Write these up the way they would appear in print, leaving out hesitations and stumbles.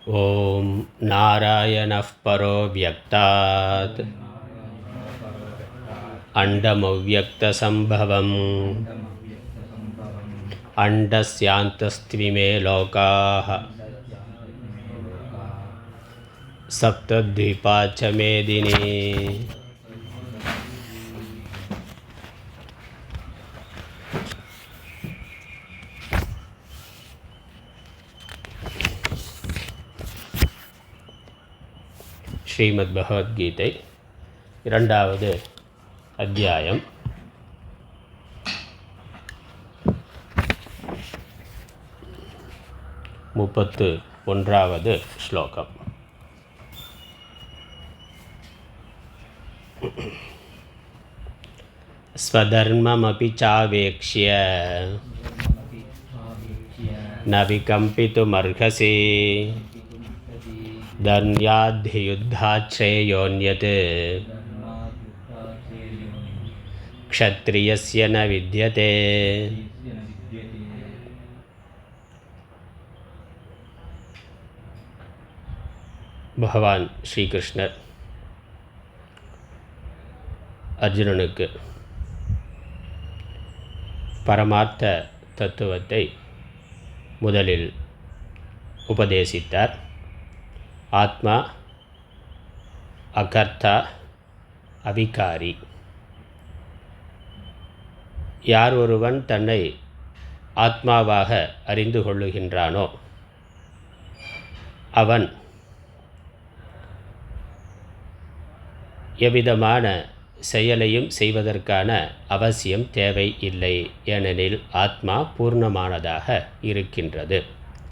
ॐ नारायणः परो व्यक्तात् अण्डमव्यक्तसम्भवम् अण्डस्यान्तस्त्विमे लोकाः सप्तद्वीपा च मेदिनी। ஸ்ரீமத் பகவத்கீதை இரண்டாவது அத்தியாயம் 31வது ஸ்லோகம். ஸ்வதர்மமபி சாவேக்ஷ்ய ந விகம்பிதுமர்ஹசி தர்ம்யாத்யுத்தாத் ஸ்ரேயோன்யத் க்ஷத்ரியஸ்ய ந வித்யதே. பகவான் ஸ்ரீகிருஷ்ணர் அர்ஜுனனுக்கு பரமார்த்த தத்துவத்தை முதலில் உபதேசித்தார். ஆத்மா அகர்த்தா அவிகாரி. யார் ஒருவன் தன்னை ஆத்மாவாக அறிந்து கொள்ளுகின்றானோ அவன் எவ்விதமான செயலையும் செய்வதற்கான அவசியம் தேவை இல்லை. ஏனெனில் ஆத்மா பூர்ணமானதாக இருக்கின்றது.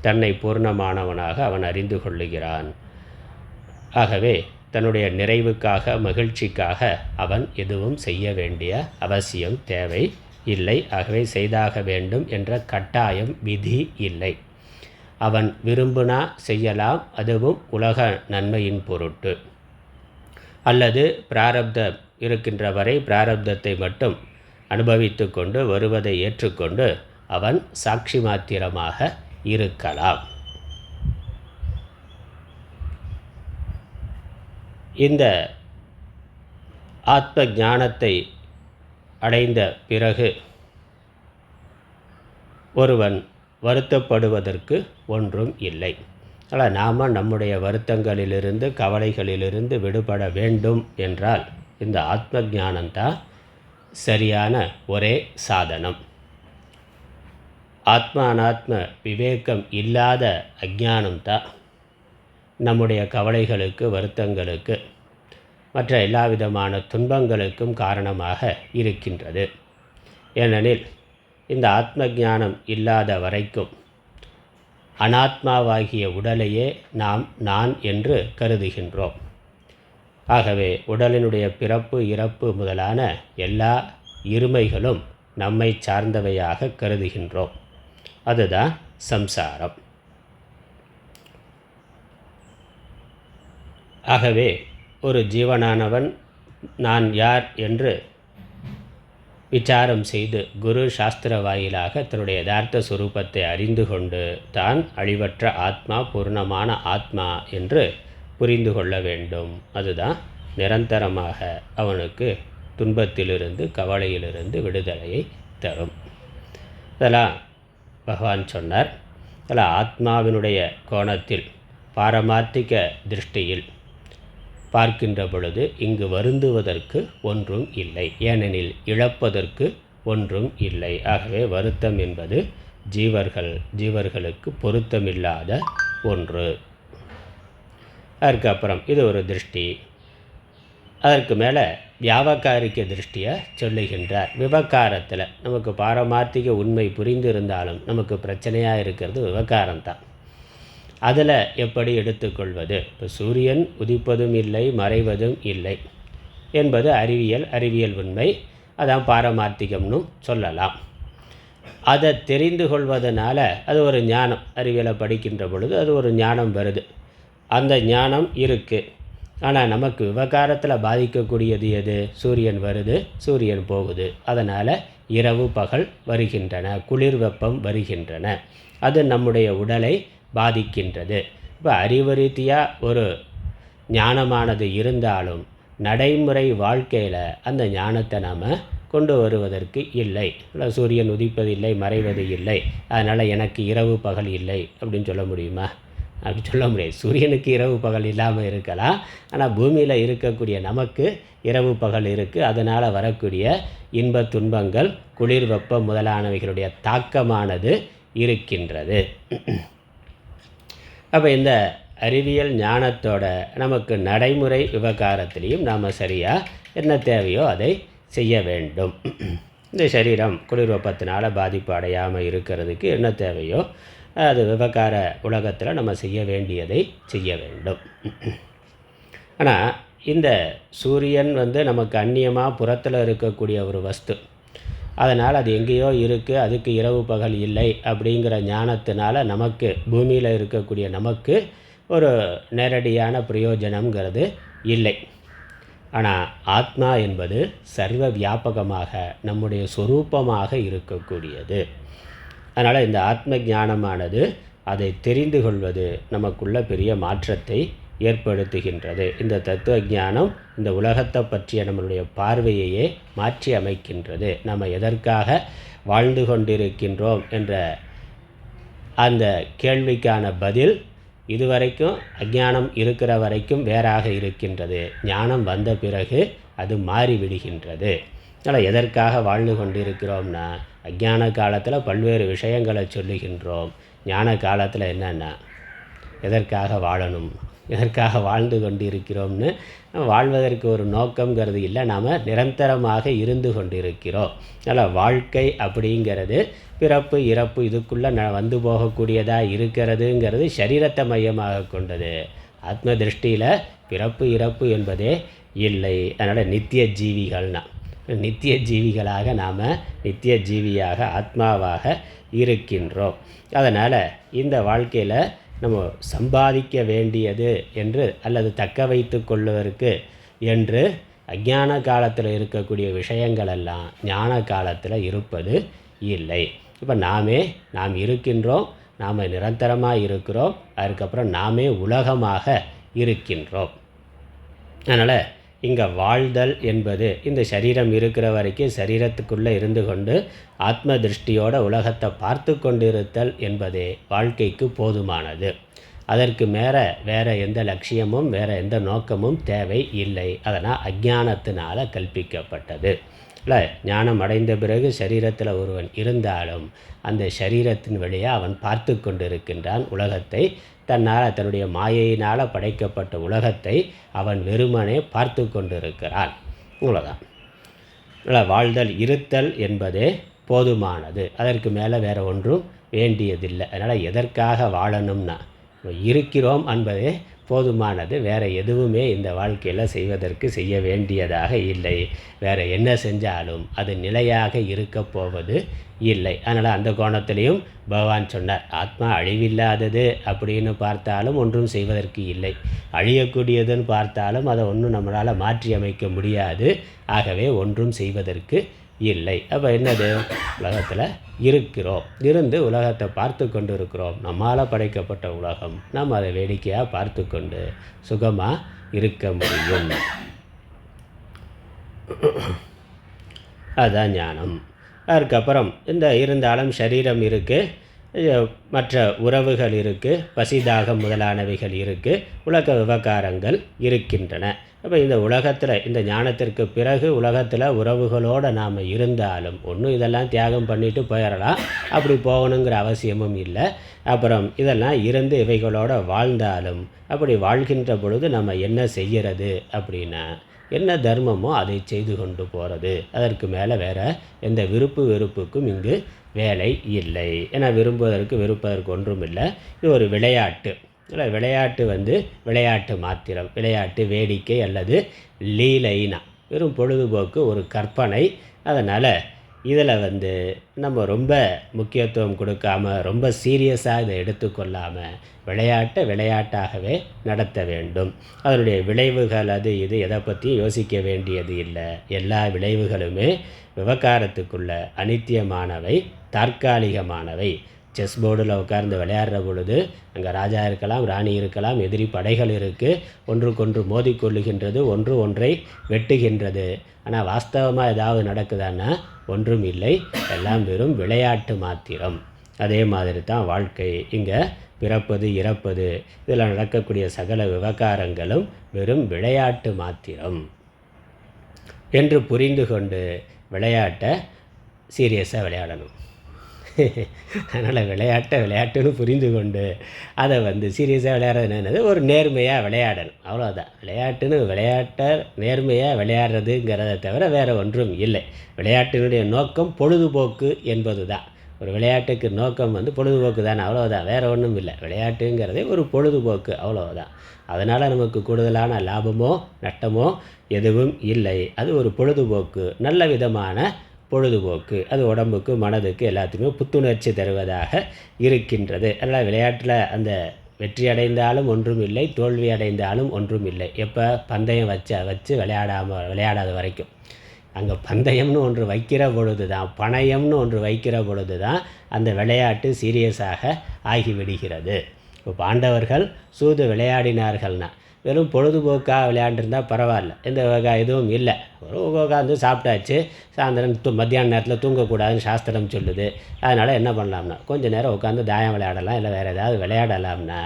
தன்னை பூர்ணமானவனாக அவன் அறிந்து கொள்ளுகிறான். ஆகவே தன்னுடைய நிறைவுக்காக மகிழ்ச்சிக்காக அவன் எதுவும் செய்ய வேண்டிய அவசியம் தேவை இல்லை. ஆகவே செய்தாக வேண்டும் என்ற கட்டாயம் விதி இல்லை. அவன் விரும்பினா செய்யலாம். அதுவும் உலக நன்மையின் பொருட்டு. அல்லது பிராரப்தம் இருக்கின்ற வரை பிராரப்தத்தை மட்டும் அனுபவித்து கொண்டு வருவதை ஏற்றுக்கொண்டு அவன் சாட்சி மாத்திரமாக இருக்கலாம். இந்த ஆத்ம ஞானத்தை அடைந்த பிறகு ஒருவன் வருத்தப்படுவதற்கு ஒன்றும் இல்லை. ஆனால் நாம் நம்முடைய வருத்தங்களிலிருந்து கவலைகளிலிருந்து விடுபட வேண்டும் என்றால் இந்த ஆத்ம ஞானம்தான் சரியான ஒரே சாதனம். ஆத்ம அனாத்ம விவேகம் இல்லாத அஞ்ஞானம்தான் நம்முடைய கவலைகளுக்கு வருத்தங்களுக்கு மற்ற எல்லா விதமான துன்பங்களுக்கும் காரணமாக இருக்கின்றது. ஏனெனில் இந்த ஆத்ம ஞானம் இல்லாத வரைக்கும் அனாத்மாவாகிய உடலையே நாம் நான் என்று கருதுகின்றோம். ஆகவே உடலினுடைய பிறப்பு இறப்பு முதலான எல்லா இருமைகளும் நம்மை சார்ந்தவையாக கருதுகின்றோம். அதுதான் சம்சாரம். ஆகவே ஒரு ஜீவனானவன் நான் யார் என்று விசாரம் செய்து குரு சாஸ்திர வாயிலாக தன்னுடைய யதார்த்த சுரூபத்தை அறிந்து கொண்டு தான் அழிவற்ற ஆத்மா பூர்ணமான ஆத்மா என்று புரிந்து கொள்ள வேண்டும். அதுதான் நிரந்தரமாக அவனுக்கு துன்பத்திலிருந்து கவலையிலிருந்து விடுதலையை தரும். இதெல்லாம் பகவான் சொன்னார். இதெல்லாம் ஆத்மாவினுடைய கோணத்தில் பாரமார்த்திக திருஷ்டியில் பார்க்கின்ற பொழுது இங்கு வருந்துவதற்கு ஒன்றும் இல்லை. ஏனெனில் இழப்பதற்கு ஒன்றும் இல்லை. ஆகவே வருத்தம் என்பது ஜீவர்களுக்கு பொருத்தமில்லாத ஒன்று. அதுக்கப்புறம் இது ஒரு திருஷ்டி. அதற்கு மேலே வியாபகாரிக்க திருஷ்டியை சொல்லுகின்றார். விவகாரத்தில் நமக்கு பாரமார்த்திக உண்மை புரிந்திருந்தாலும் நமக்கு பிரச்சனையாக இருக்கிறது விவகாரம்தான். அதில் எப்படி எடுத்துக்கொள்வது? இப்போ சூரியன் உதிப்பதும் இல்லை மறைவதும் இல்லை என்பது அறிவியல் உண்மை. அதான் பாரமார்த்திகம்னு சொல்லலாம். அதை தெரிந்து கொள்வதனால அது ஒரு ஞானம். அறிவியலை படிக்கின்ற பொழுது அது ஒரு ஞானம் வருது. அந்த ஞானம் இருக்குது. ஆனால் நமக்கு விவகாரத்தில் பாதிக்கக்கூடியது எது? சூரியன் வருது, சூரியன் போகுது. அதனால் இரவு பகல் வருகின்றன, குளிர் வெப்பம் வருகின்றன. அது நம்முடைய உடலை பாதிக்கின்றது. இப்போ அறிவு ரீதியாக ஒரு ஞானமானது இருந்தாலும் நடைமுறை வாழ்க்கையில் அந்த ஞானத்தை நாம் கொண்டு வருவதற்கு இல்லை. சூரியன் உதிப்பதில்லை, மறைவது இல்லை, அதனால் எனக்கு இரவு பகல் இல்லை அப்படின்னு சொல்ல முடியுமா? அப்படி சொல்ல முடியாது. சூரியனுக்கு இரவு பகல் இல்லாமல் இருக்கலாம், ஆனால் பூமியில் இருக்கக்கூடிய நமக்கு இரவு பகல் இருக்குது. அதனால் வரக்கூடிய இன்ப துன்பங்கள், குளிர் வெப்பம் முதலானவைகளுடைய தாக்கமானது இருக்கின்றது. அப்போ இந்த அறிவியல் ஞானத்தோட நமக்கு நடைமுறை விவகாரத்திலையும் நாம் சரியாக என்ன தேவையோ அதை செய்ய வேண்டும். இந்த சரீரம் குளிர் வெப்பத்தினால் பாதிப்பு அடையாமல் இருக்கிறதுக்கு என்ன தேவையோ அது விவகார உலகத்தில் நம்ம செய்ய வேண்டியதை செய்ய வேண்டும். ஆனால் இந்த சூரியன் நமக்கு அந்நியமாக புறத்தில் இருக்கக்கூடிய ஒரு வஸ்து. அதனால் அது எங்கேயோ இருக்குது, அதுக்கு இரவு பகல் இல்லை அப்படிங்கிற ஞானத்தினால நமக்கு பூமியில் இருக்கக்கூடிய நமக்கு ஒரு நேரடியான பிரயோஜனங்கிறது இல்லை. ஆனால் ஆத்மா என்பது சர்வ வியாபகமாக நம்முடைய சொரூபமாக இருக்கக்கூடியது. அதனால் இந்த ஆத்ம ஞானமானது அதை தெரிந்து கொள்வது நமக்குள்ள பெரிய மாற்றத்தை ஏற்படுத்துகின்றது. இந்த தத்துவ ஞானம் இந்த உலகத்தை பற்றிய நம்மளுடைய பார்வையையே மாற்றி அமைக்கின்றது. நம்ம எதற்காக வாழ்ந்து கொண்டிருக்கின்றோம் என்ற அந்த கேள்விக்கான பதில் இதுவரைக்கும் அஞ்ஞானம் இருக்கிற வரைக்கும் வேறாக இருக்கின்றது. ஞானம் வந்த பிறகு அது மாறிவிடுகின்றது. அதனால் எதற்காக வாழ்ந்து கொண்டிருக்கிறோம்னா, அஞ்ஞான காலத்தில் பல்வேறு விஷயங்களை சொல்லுகின்றோம். ஞான காலத்தில் என்னென்னா எதற்காக வாழணும், எதற்காக வாழ்ந்து கொண்டிருக்கிறோம்னு வாழ்வதற்கு ஒரு நோக்கங்கிறது இல்லை, நாம் நிரந்தரமாக இருந்து கொண்டிருக்கிறோம். அதனால் வாழ்க்கை அப்படிங்கிறது பிறப்பு இறப்பு இதுக்குள்ளே வந்து போகக்கூடியதாக இருக்கிறதுங்கிறது சரீரத்தை மையமாக கொண்டது. ஆத்ம திருஷ்டியில் பிறப்பு இறப்பு என்பதே இல்லை. அதனால் நித்திய ஜீவிகள்னா நித்திய ஜீவிகளாக நாம் நித்திய ஜீவியாக ஆத்மாவாக இருக்கின்றோம். அதனால் இந்த வாழ்க்கையில் நம்ம சம்பாதிக்க வேண்டியது என்று அல்லது தக்க வைத்து கொள்வதற்கு என்று அஞ்ஞான காலத்தில் இருக்கக்கூடிய விஷயங்களெல்லாம் ஞான காலத்தில் இருப்பது இல்லை. இப்போ நாம் இருக்கின்றோம், நாம் நிரந்தரமாக இருக்கிறோம், அதுக்கப்புறம் நாமே உலகமாக இருக்கின்றோம். அதனால் இங்கே வாழ்தல் என்பது இந்த சரீரம் இருக்கிற வரைக்கும் சரீரத்துக்குள்ளே இருந்து கொண்டு ஆத்ம திருஷ்டியோட உலகத்தை பார்த்து கொண்டிருத்தல் என்பதே வாழ்க்கைக்கு போதுமானது. அதற்கு வேறு எந்த லட்சியமும் வேறு எந்த நோக்கமும் தேவை இல்லை. அதனால் அஞ்ஞானத்தினால் கல்பிக்கப்பட்டது. இல்லை, ஞானம் அடைந்த பிறகு சரீரத்தில் ஒருவன் இருந்தாலும் அந்த சரீரத்தின் வழியாக அவன் பார்த்து கொண்டிருக்கின்றான் உலகத்தை. தன்னுடைய மாயையினால் படைக்கப்பட்ட உலகத்தை அவன் வெறுமனே பார்த்து கொண்டிருக்கிறான். இவ்வளோதான். வாழ்தல் இருத்தல் என்பதே போதுமானது. அதற்கு மேலே வேறு ஒன்றும் வேண்டியதில்லை. அதனால் எதற்காக வாழணும்னா இருக்கிறோம் என்பதே போதுமானது. வேறு எதுவுமே இந்த வாழ்க்கையில் செய்ய வேண்டியதாக இல்லை. வேறு என்ன செஞ்சாலும் அது நிலையாக இருக்க போவது இல்லை. அதனால் அந்த கோணத்திலையும் பகவான் சொன்னார், ஆத்மா அழிவில்லாதது அப்படின்னு பார்த்தாலும் ஒன்றும் செய்வதற்கு இல்லை, அழியக்கூடியதுன்னு பார்த்தாலும் அதை ஒன்றும் நம்மளால் மாற்றி அமைக்க முடியாது. ஆகவே ஒன்றும் செய்வதற்கு இல்லை. அப்போ என்னது, உலகத்தில் இருக்கிறோம், இருந்து உலகத்தை பார்த்து கொண்டு இருக்கிறோம். நம்மால் படைக்கப்பட்ட உலகம், நம்ம அதை வேடிக்கையாக பார்த்து கொண்டு சுகமாக இருக்க முடியும். அதுதான் ஞானம். அதுக்கப்புறம் இந்த இருந்தாலும் சரீரம் இருக்குது, மற்ற உறவுகள் இருக்குது, பசிதாகம் முதலானவைகள் இருக்குது, உலக விவகாரங்கள் இருக்கின்றன. அப்போ இந்த உலகத்தில் இந்த ஞானத்திற்கு பிறகு உலகத்தில் உறவுகளோடு நாம் இருந்தாலும் ஒன்றும் இதெல்லாம் தியாகம் பண்ணிட்டு போயிடலாம், அப்படி போகணுங்கிற அவசியமும் இல்லை. அப்புறம் இதெல்லாம் இருந்து இவைகளோடு வாழ்ந்தாலும் அப்படி வாழ்கின்ற பொழுது நம்ம என்ன செய்கிறது அப்படின்னா, என்ன தர்மமோ அதை செய்து கொண்டு போகிறது. அதற்கு மேலே வேறு எந்த விருப்பு வெறுப்புக்கும் இங்கு வேலை இல்லை. ஏன்னா விரும்புவதற்கு வெறுப்பதற்கு ஒன்றும் இல்லை. இது ஒரு விளையாட்டு. இல்லை, விளையாட்டு விளையாட்டு மாத்திரம், விளையாட்டு வேடிக்கை அல்லது லீலைனா வெறும் பொழுதுபோக்கு, ஒரு கற்பனை. அதனால் இதில் நம்ம ரொம்ப முக்கியத்துவம் கொடுக்காம ரொம்ப சீரியஸாக இதை எடுத்துக்கொள்ளாமல் விளையாட்டாகவே நடத்த வேண்டும். அதனுடைய விளைவுகள் அது இது எதை பற்றியும் யோசிக்க வேண்டியது இல்லை. எல்லா விளைவுகளுமே விவகாரத்துக்குள்ள அனித்தியமானவை, தற்காலிகமானவை. செஸ் போர்டில் உட்கார்ந்து விளையாடுற பொழுது அங்கே ராஜா இருக்கலாம், ராணி இருக்கலாம், எதிரி படைகள் இருக்குது, ஒன்றுக்கொன்று மோதிக்கொள்ளுகின்றது, ஒன்று ஒன்றை வெட்டுகின்றது. ஆனால் வாஸ்தவமாக ஏதாவது நடக்குதான்னா ஒன்றும் இல்லை, எல்லாம் வெறும் விளையாட்டு மாத்திரம். அதே மாதிரி தான் வாழ்க்கை. இங்கே பிறப்பது இறப்பது இதில் நடக்கக்கூடிய சகல விவகாரங்களும் வெறும் விளையாட்டு மாத்திரம் என்று புரிந்து கொண்டு விளையாட்டை சீரியஸாக விளையாடணும். அதனால் விளையாட்டுன்னு புரிந்து கொண்டு அதை சீரியஸாக விளையாடுறது என்னது, ஒரு நேர்மையாக விளையாடணும், அவ்வளோதான். விளையாட்டை நேர்மையாக விளையாடுறதுங்கிறத தவிர வேறு ஒன்றும் இல்லை. விளையாட்டினுடைய நோக்கம் பொழுதுபோக்கு என்பது தான். ஒரு விளையாட்டுக்கு நோக்கம் பொழுதுபோக்கு தானே, அவ்வளோதான், வேறு ஒன்றும் இல்லை. விளையாட்டுங்கிறதே ஒரு பொழுதுபோக்கு, அவ்வளோதான். அதனால் நமக்கு கூடுதலான லாபமோ நஷ்டமோ எதுவும் இல்லை. அது ஒரு பொழுதுபோக்கு, நல்ல விதமான பொழுதுபோக்கு. அது உடம்புக்கு மனதுக்கு எல்லாத்துக்குமே புத்துணர்ச்சி தருவதாக இருக்கின்றது. அதனால் விளையாட்டில் அந்த வெற்றி அடைந்தாலும் ஒன்றும் இல்லை, தோல்வி அடைந்தாலும் ஒன்றும் இல்லை. எப்போ பந்தயம் வச்சு விளையாடாத வரைக்கும். அங்கே பந்தயம்னு ஒன்று வைக்கிற பொழுது தான், பணயம்னு ஒன்று வைக்கிற பொழுது தான் அந்த விளையாட்டு சீரியஸாக ஆகிவிடுகிறது. இப்போ பாண்டவர்கள் சூது விளையாடினார்கள்னா வெறும் பொழுதுபோக்காக விளையாண்டுருந்தால் பரவாயில்ல, எந்த எதுவும் இல்லை. ஒரு உட்காந்து சாப்பிட்டாச்சு, சாயந்தரம் மத்தியான நேரத்தில் தூங்கக்கூடாதுன்னு சாஸ்திரம் சொல்லுது. அதனால் என்ன பண்ணலாம்னா கொஞ்சம் நேரம் உட்காந்து தாயம் விளையாடலாம், இல்லை வேறு ஏதாவது விளையாடலாம்னா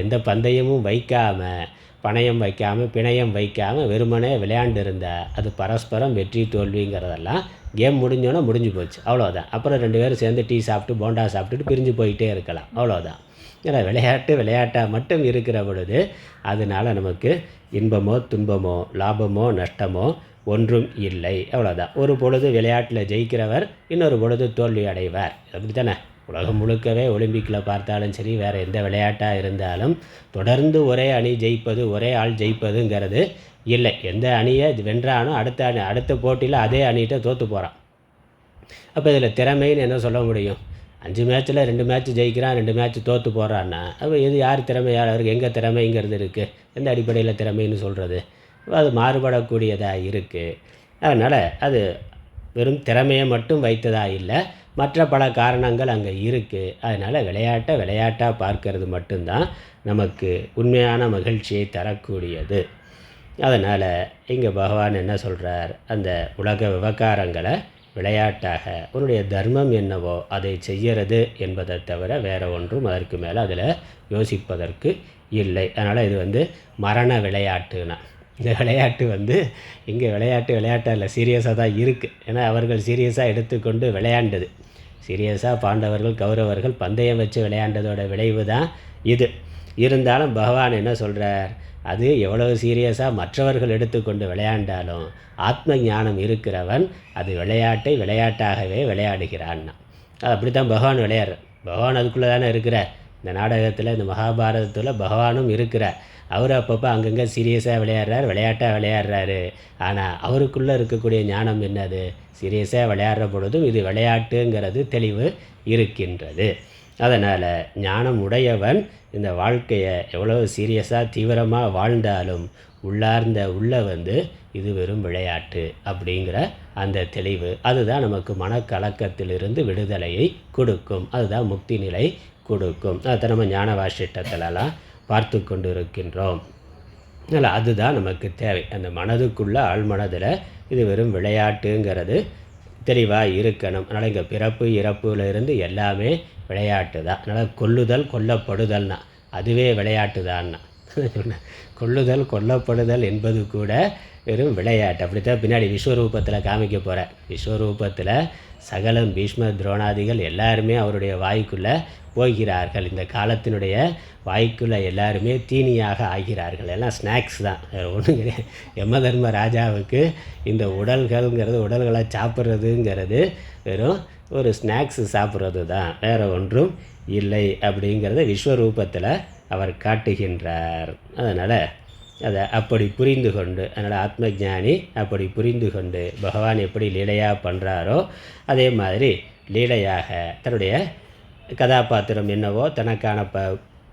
எந்த பந்தயமும் வைக்காமல், பணயம் வைக்காமல், பிணையம் வைக்காமல் வெறுமனே விளையாண்டு இருந்தால் அது பரஸ்பரம் வெற்றி தோல்விங்கிறதெல்லாம் கேம் முடிஞ்சோன்னே முடிஞ்சு போச்சு, அவ்வளோதான். அப்புறம் 2 பேரும் சேர்ந்து டீ சாப்பிட்டு போண்டா சாப்பிட்டுட்டு பிரிஞ்சு போயிட்டே இருக்கலாம், அவ்வளோதான். ஏன்னா விளையாட்டாக மட்டும் இருக்கிற பொழுது அதனால் நமக்கு இன்பமோ துன்பமோ லாபமோ நஷ்டமோ ஒன்றும் இல்லை, அவ்வளோதான். ஒரு பொழுது விளையாட்டில் ஜெயிக்கிறவர் இன்னொரு பொழுது தோல்வி அடைவார். அப்படி தானே உலகம் முழுக்கவே ஒலிம்பிக்கில் பார்த்தாலும் சரி, வேறு எந்த விளையாட்டாக இருந்தாலும் தொடர்ந்து ஒரே அணி ஜெயிப்பது, ஒரே ஆள் ஜெயிப்பதுங்கிறது இல்லை. எந்த அணியை வென்றானோ அடுத்த போட்டியில் அதே அணிகிட்ட தோற்று போகிறான். அப்போ இதில் திறமைன்னு என்ன சொல்ல முடியும்? 5 மேட்ச்சில் 2 மேட்ச் ஜெயிக்கிறான், 2 மேட்ச் தோற்று போகிறான்னா அப்போ யார் திறமையாளருக்கு எங்கே திறமைங்கிறது இருக்குது? எந்த அடிப்படையில் திறமைன்னு சொல்கிறது? அது மாறுபடக்கூடியதாக இருக்குது. அதனால் அது வெறும் திறமையை மட்டும் வைத்ததாக இல்லை, மற்ற பல காரணங்கள் அங்கே இருக்குது. அதனால் விளையாட்டாக பார்க்கறது மட்டும்தான் நமக்கு உண்மையான மகிழ்ச்சியை தரக்கூடியது. அதனால் இங்கே பகவான் என்ன சொல்கிறார், அந்த உலக விவகாரங்களை விளையாட்டாக உன்னுடைய தர்மம் என்னவோ அதை செய்கிறது என்பதை தவிர வேறு ஒன்றும் அதற்கு மேலே அதில் யோசிப்பதற்கு இல்லை. அதனால் இது மரண விளையாட்டுனா, இந்த விளையாட்டு இங்கே விளையாட்டாக இல்லை, சீரியஸாக தான் இருக்குது. ஏன்னா அவர்கள் சீரியஸாக எடுத்துக்கொண்டு விளையாண்டது. சீரியஸாக பாண்டவர்கள் கௌரவர்கள் பந்தயம் வச்சு விளையாண்டதோட விளைவு தான் இது. இருந்தாலும் பகவான் என்ன சொல்கிறார், அது எவ்வளவு சீரியஸாக மற்றவர்கள் எடுத்துக்கொண்டு விளையாண்டாலும் ஆத்ம ஞானம் இருக்கிறவன் அது விளையாட்டாகவே விளையாடுகிறான்னா. அது அப்படி தான் பகவான் விளையாடுறார். பகவான் அதுக்குள்ளே தானே இருக்கிறார். இந்த நாடகத்தில், இந்த மகாபாரதத்தில் பகவானும் இருக்கிறார். அவர் அப்பப்போ அங்கங்கே சீரியஸாக விளையாட்டாக விளையாடுறாரு. ஆனால் அவருக்குள்ளே இருக்கக்கூடிய ஞானம் என்னது? சீரியஸாக விளையாடுற பொழுதும் இது விளையாட்டுங்கிறது தெளிவு இருக்கின்றது. அதனால் ஞானம் உடையவன் இந்த வாழ்க்கையை எவ்வளவு சீரியஸாக தீவிரமாக வாழ்ந்தாலும் உள்ள இது வெறும் விளையாட்டு அப்படிங்கிற அந்த தெளிவு, அதுதான் நமக்கு மனக்கலக்கத்திலிருந்து விடுதலையை கொடுக்கும். அதுதான் முக்தி நிலை கொடுக்கும். அதை நம்ம ஞான வாசிட்டத்திலலாம் பார்த்து கொண்டு இருக்கின்றோம். அதனால் அதுதான் நமக்கு தேவை. அந்த மனதுக்குள்ள ஆழ்மனதில் இது வெறும் விளையாட்டுங்கிறது தெளிவாக இருக்கணும். அதனால் இங்கே பிறப்பு இறப்புல இருந்து எல்லாமே விளையாட்டு தான். அதனால் கொல்லப்படுதல்னா அதுவே விளையாட்டு தான்னா சொன்னேன். கொல்லப்படுதல் என்பது கூட வெறும் விளையாட்டு. அப்படித்தான் பின்னாடி விஸ்வரூபத்தில் காமிக்க போகிறார். விஸ்வரூபத்தில் சகலம் பீஷ்ம துரோணாதிகள் எல்லாருமே அவருடைய வாய்க்குள்ளே போகிறார்கள். இந்த காலத்தினுடைய வாய்க்குள்ளே எல்லாருமே தீனியாக ஆகிறார்கள். எல்லாம் ஸ்நாக்ஸ் தான், வேறு ஒன்றும் கிடையாது. யமதர்ம ராஜாவுக்கு இந்த உடல்களை சாப்பிட்றதுங்கிறது வெறும் ஒரு ஸ்நாக்ஸ் சாப்பிட்றது தான், வேறு ஒன்றும் இல்லை அப்படிங்கிறத விஸ்வரூபத்தில் அவர் காட்டுகின்றார். அதனால் அதை அப்படி புரிந்து கொண்டு, அதனால் ஆத்ம ஞானி அப்படி புரிந்து கொண்டு பகவான் எப்படி லீலையாக பண்ணுறாரோ அதே மாதிரி லீலையாக தன்னுடைய கதாபாத்திரம் என்னவோ, தனக்கான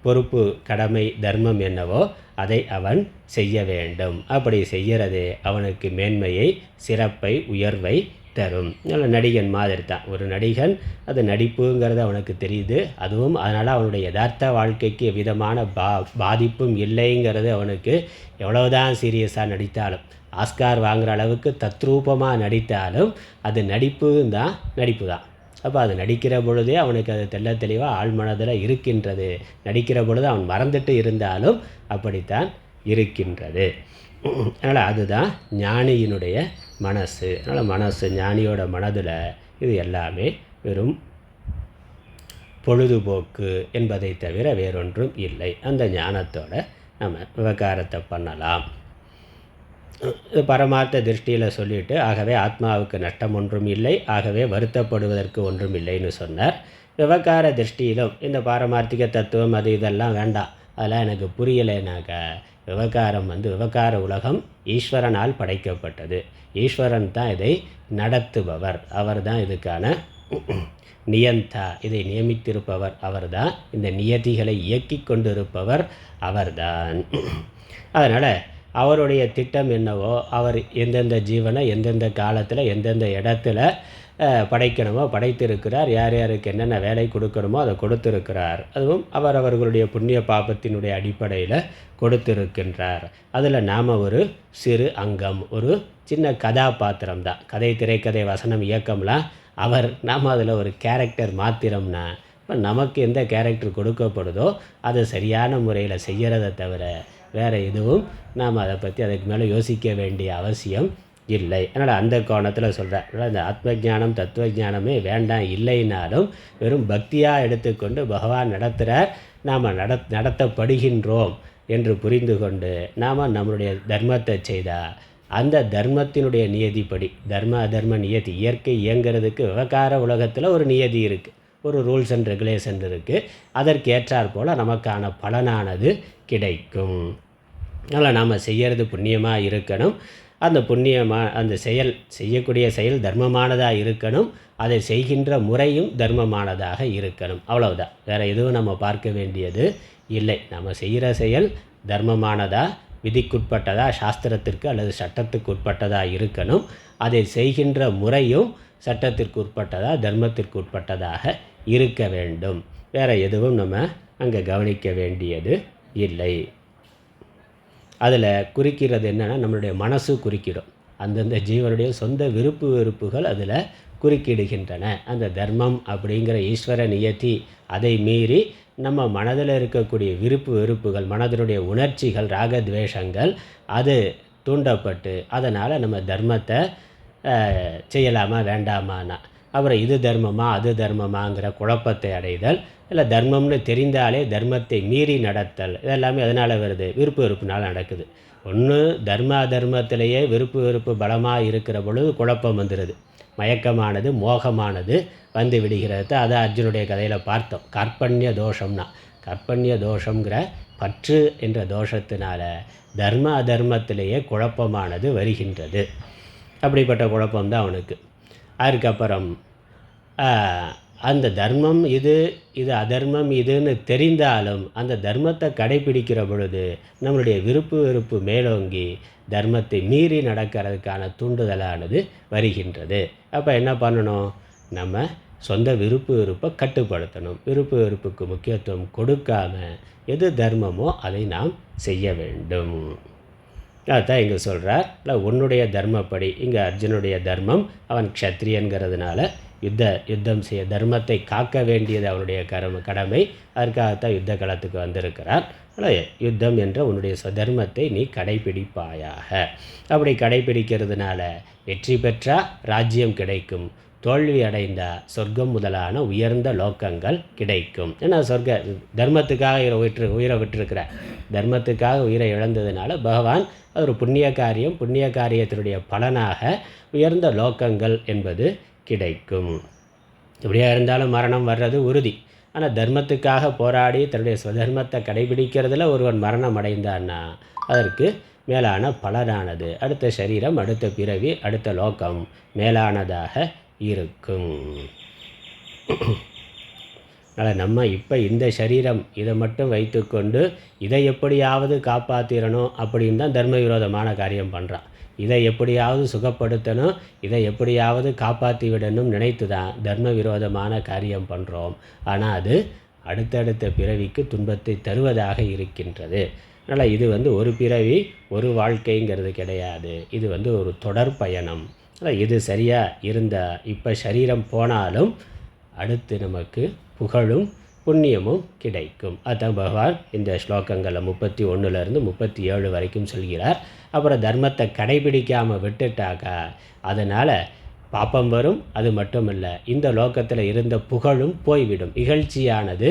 பொறுப்பு கடமை தர்மம் என்னவோ அதை அவன் செய்ய வேண்டும். அப்படி செய்கிறதே அவனுக்கு மேன்மையை சிறப்பை உயர்வை தரும். நல்ல நடிகன் மாதிரி தான். ஒரு நடிகன் அது நடிப்புங்கிறது அவனுக்கு தெரியுது. அதுவும் அதனால் அவனுடைய யதார்த்த வாழ்க்கைக்கு எவ்விதமான பாதிப்பும் இல்லைங்கிறது அவனுக்கு எவ்வளவுதான் சீரியஸாக நடித்தாலும், ஆஸ்கார் வாங்குகிற அளவுக்கு தத்ரூபமாக நடித்தாலும் அது நடிப்பும் தான், நடிப்பு தான். அப்போ அது நடிக்கிற பொழுதே அவனுக்கு அது தெள்ள தெளிவாக ஆழ்மனதில் இருக்கின்றது. நடிக்கிற பொழுது அவன் மறந்துட்டு இருந்தாலும் அப்படித்தான் இருக்கின்றது. அதனால் அதுதான் ஞானியினுடைய மனசு. அதனால் மனசு, ஞானியோட மனதில் இது எல்லாமே வெறும் பொழுதுபோக்கு என்பதை தவிர வேறொன்றும் இல்லை. அந்த ஞானத்தோட நம்ம விவகாரத்தை பண்ணலாம். பரமார்த்த திருஷ்டியில் சொல்லிவிட்டு, ஆகவே ஆத்மாவுக்கு நஷ்டம் ஒன்றும் இல்லை, ஆகவே வருத்தப்படுவதற்கு ஒன்றும் இல்லைன்னு சொன்னார். விவகார திருஷ்டியிலும் இந்த பாரமார்த்திக தத்துவம் அது இதெல்லாம் வேண்டாம், அதெல்லாம் எனக்கு புரியலைனாக்க, விவகார உலகம் ஈஸ்வரனால் படைக்கப்பட்டது. ஈஸ்வரன் தான் இதை நடத்துபவர். அவர் தான் இதுக்கான நியந்தா, இதை நியமித்திருப்பவர் அவர்தான். இந்த நியதிகளை இயக்கி கொண்டிருப்பவர் அவர்தான். அதனால் அவருடைய திட்டம் என்னவோ, அவர் எந்தெந்த ஜீவனை எந்தெந்த காலத்தில் எந்தெந்த இடத்துல படைக்கணுமோ படைத்திருக்கிறார். யார் யாருக்கு என்னென்ன வேலை கொடுக்கணுமோ அதை கொடுத்திருக்கிறார். அதுவும் அவர்களுடைய புண்ணிய பாபத்தினுடைய அடிப்படையில் கொடுத்திருக்கின்றார். அதில் நாம் ஒரு சிறு அங்கம், ஒரு சின்ன கதாபாத்திரம் தான். கதை, திரைக்கதை, வசனம், இயக்கம்லாம் அவர். நாம் அதில் ஒரு கேரக்டர் மாத்திரம்னா, இப்போ நமக்கு எந்த கேரக்டர் கொடுக்கப்படுதோ அதை சரியான முறையில் செய்கிறத தவிர வேறு எதுவும் நாம் அதை பற்றி அதுக்கு மேலே யோசிக்க வேண்டிய அவசியம் இல்லை. அதனால் அந்த கோணத்தில் சொல்கிறேன். அதனால் இந்த ஆத்ம ஜானம் தத்துவ ஜானமே வேண்டாம் இல்லைனாலும் வெறும் பக்தியாக எடுத்துக்கொண்டு பகவான் நடத்துகிறார், நாம் நடத்தப்படுகின்றோம் என்று புரிந்து கொண்டு நாம் நம்மளுடைய தர்மத்தை செய்தால் அந்த தர்மத்தினுடைய நியதிப்படி, தர்ம அதர்ம நியதி, இயற்கை இயங்கிறதுக்கு விவகார உலகத்தில் ஒரு நியதி இருக்குது, ஒரு ரூல்ஸ் அண்ட் ரெகுலேஷன் இருக்குது. அதற்கு ஏற்றாற் போல் நமக்கான பலனானது கிடைக்கும். அதனால் நாம் செய்கிறது புண்ணியமாக இருக்கணும். அந்த அந்த செய்யக்கூடிய செயல் தர்மமானதாக இருக்கணும். அதை செய்கின்ற முறையும் தர்மமானதாக இருக்கணும். அவ்வளவுதான், வேறு எதுவும் நம்ம பார்க்க வேண்டியது இல்லை. நம்ம செய்கிற செயல் தர்மமானதா, விதிக்குட்பட்டதா, சாஸ்திரத்திற்கு அல்லது சட்டத்துக்கு உட்பட்டதாக இருக்கணும். அதை செய்கின்ற முறையும் சட்டத்திற்கு உட்பட்டதா, தர்மத்திற்கு உட்பட்டதாக இருக்க வேண்டும். வேறு எதுவும் நம்ம அங்கே கவனிக்க வேண்டியது இல்லை. அதில் குறிக்கிறது என்னென்னா, நம்மளுடைய மனசு குறிக்கிடும். அந்தந்த ஜீவனுடைய சொந்த விருப்பு வெறுப்புகள் அதில் குறுக்கிடுகின்றன. அந்த தர்மம் அப்படிங்கிற ஈஸ்வர நியதி அதை மீறி நம்ம மனதில் இருக்கக்கூடிய விருப்பு வெறுப்புகள், மனதினுடைய உணர்ச்சிகள், ராகத்வேஷங்கள் அது தூண்டப்பட்டு அதனால் நம்ம தர்மத்தை செய்யலாமா வேண்டாமான்னா, அப்புறம் இது தர்மமா அது தர்மமாங்கிற குழப்பத்தை அடைதல், இல்லை தர்மம்னு தெரிந்தாலே தர்மத்தை மீறி நடத்தல், இதெல்லாமே அதனால் வருது, விருப்பு வெறுப்புனால் நடக்குது. ஒன்று தர்ம அதர்மத்திலேயே விருப்பு வெறுப்பு பலமாக இருக்கிற பொழுது குழப்பம் வந்துடுது, மயக்கமானது மோகமானது வந்து விடுகிறது. அதை அர்ஜுனுடைய கதையில் பார்த்தோம். கற்பன்ய தோஷம்னா, கற்பன்ய தோஷங்கிற பற்று என்ற தோஷத்தினால தர்ம அதர்மத்திலேயே குழப்பமானது வருகின்றது. அப்படிப்பட்ட குழப்பம்தான் அவனுக்கு. அதுக்கப்புறம் அந்த தர்மம் இது அதர்மம் இதுன்னு தெரிந்தாலும் அந்த தர்மத்தை கடைபிடிக்கிற பொழுது நம்மளுடைய விருப்பு வெறுப்பு மேலோங்கி தர்மத்தை மீறி நடக்கிறதுக்கான தூண்டுதலானது வருகின்றது. அப்போ என்ன பண்ணணும்? நம்ம சொந்த விருப்பு வெறுப்பை கட்டுப்படுத்தணும். விருப்பு வெறுப்புக்கு முக்கியத்துவம் கொடுக்காம எது தர்மமோ அதை நாம் செய்ய வேண்டும். அதுதான் இங்கே சொல்கிறார். இல்லை உன்னுடைய தர்மப்படி, இங்கே அர்ஜுனுடைய தர்மம், அவன் க்ஷத்ரியன்கிறதுனால யுத்தம் செய்ய, தர்மத்தை காக்க வேண்டியது அவனுடைய கடமை. அதற்காகத்தான் யுத்த களத்துக்கு வந்திருக்கிறார். யுத்தம் என்ற உன்னுடைய தர்மத்தை நீ கடைபிடிப்பாயாக. அப்படி கடைபிடிக்கிறதுனால வெற்றி பெற்றால் ராஜ்யம் கிடைக்கும், தோல்வி அடைந்தால் சொர்க்கம் முதலான உயர்ந்த லோக்கங்கள் கிடைக்கும். ஏன்னா தர்மத்துக்காக உயிரை விட்டுருக்கிறார். தர்மத்துக்காக உயிரை இழந்ததுனால பகவான் அது ஒரு புண்ணிய காரியம், புண்ணிய காரியத்தினுடைய பலனாக உயர்ந்த லோக்கங்கள் என்பது கிடைக்கும். இப்படியா இருந்தாலும் மரணம் வர்றது உறுதி. ஆனால் தர்மத்துக்காக போராடி தன்னுடைய ஸ்வதர்மத்தை கடைபிடிக்கிறதுல ஒருவன் மரணம் அடைந்தான்னா அதற்கு மேலான பலனானது அடுத்த சரீரம், அடுத்த பிறவி, அடுத்த லோகம் மேலானதாக இருக்கும். அதனால் நம்ம இப்போ இந்த சரீரம் இதை மட்டும் வைத்துக்கொண்டு இதை எப்படியாவது காப்பாற்றிடணும் அப்படின்னு தான் தர்ம விரோதமான காரியம் பண்ணுறான். இதை எப்படியாவது சுகப்படுத்தணும், இதை எப்படியாவது காப்பாற்றி விடணும் நினைத்து தான் தர்ம விரோதமான காரியம் பண்ணுறோம். ஆனால் அது அடுத்தடுத்த பிறவிக்கு துன்பத்தை தருவதாக இருக்கின்றது. அதனால் இது ஒரு பிறவி ஒரு வாழ்க்கைங்கிறது கிடையாது. இது ஒரு தொடர் பயணம். இது சரியாக இருந்தால் இப்போ சரீரம் போனாலும் அடுத்து நமக்கு புகழும் புண்ணியமும் கிடைக்கும். அதுதான் பகவான் இந்த ஸ்லோகங்களில் 31லேருந்து 37 வரைக்கும் சொல்கிறார். அப்புறம் தர்மத்தை கடைபிடிக்காமல் விட்டுட்டாக்கா அதனால் பாப்பம் வரும். அது மட்டும் இல்லை, இந்த லோகத்தில் இருந்த புகழும் போய்விடும், இகழ்ச்சியானது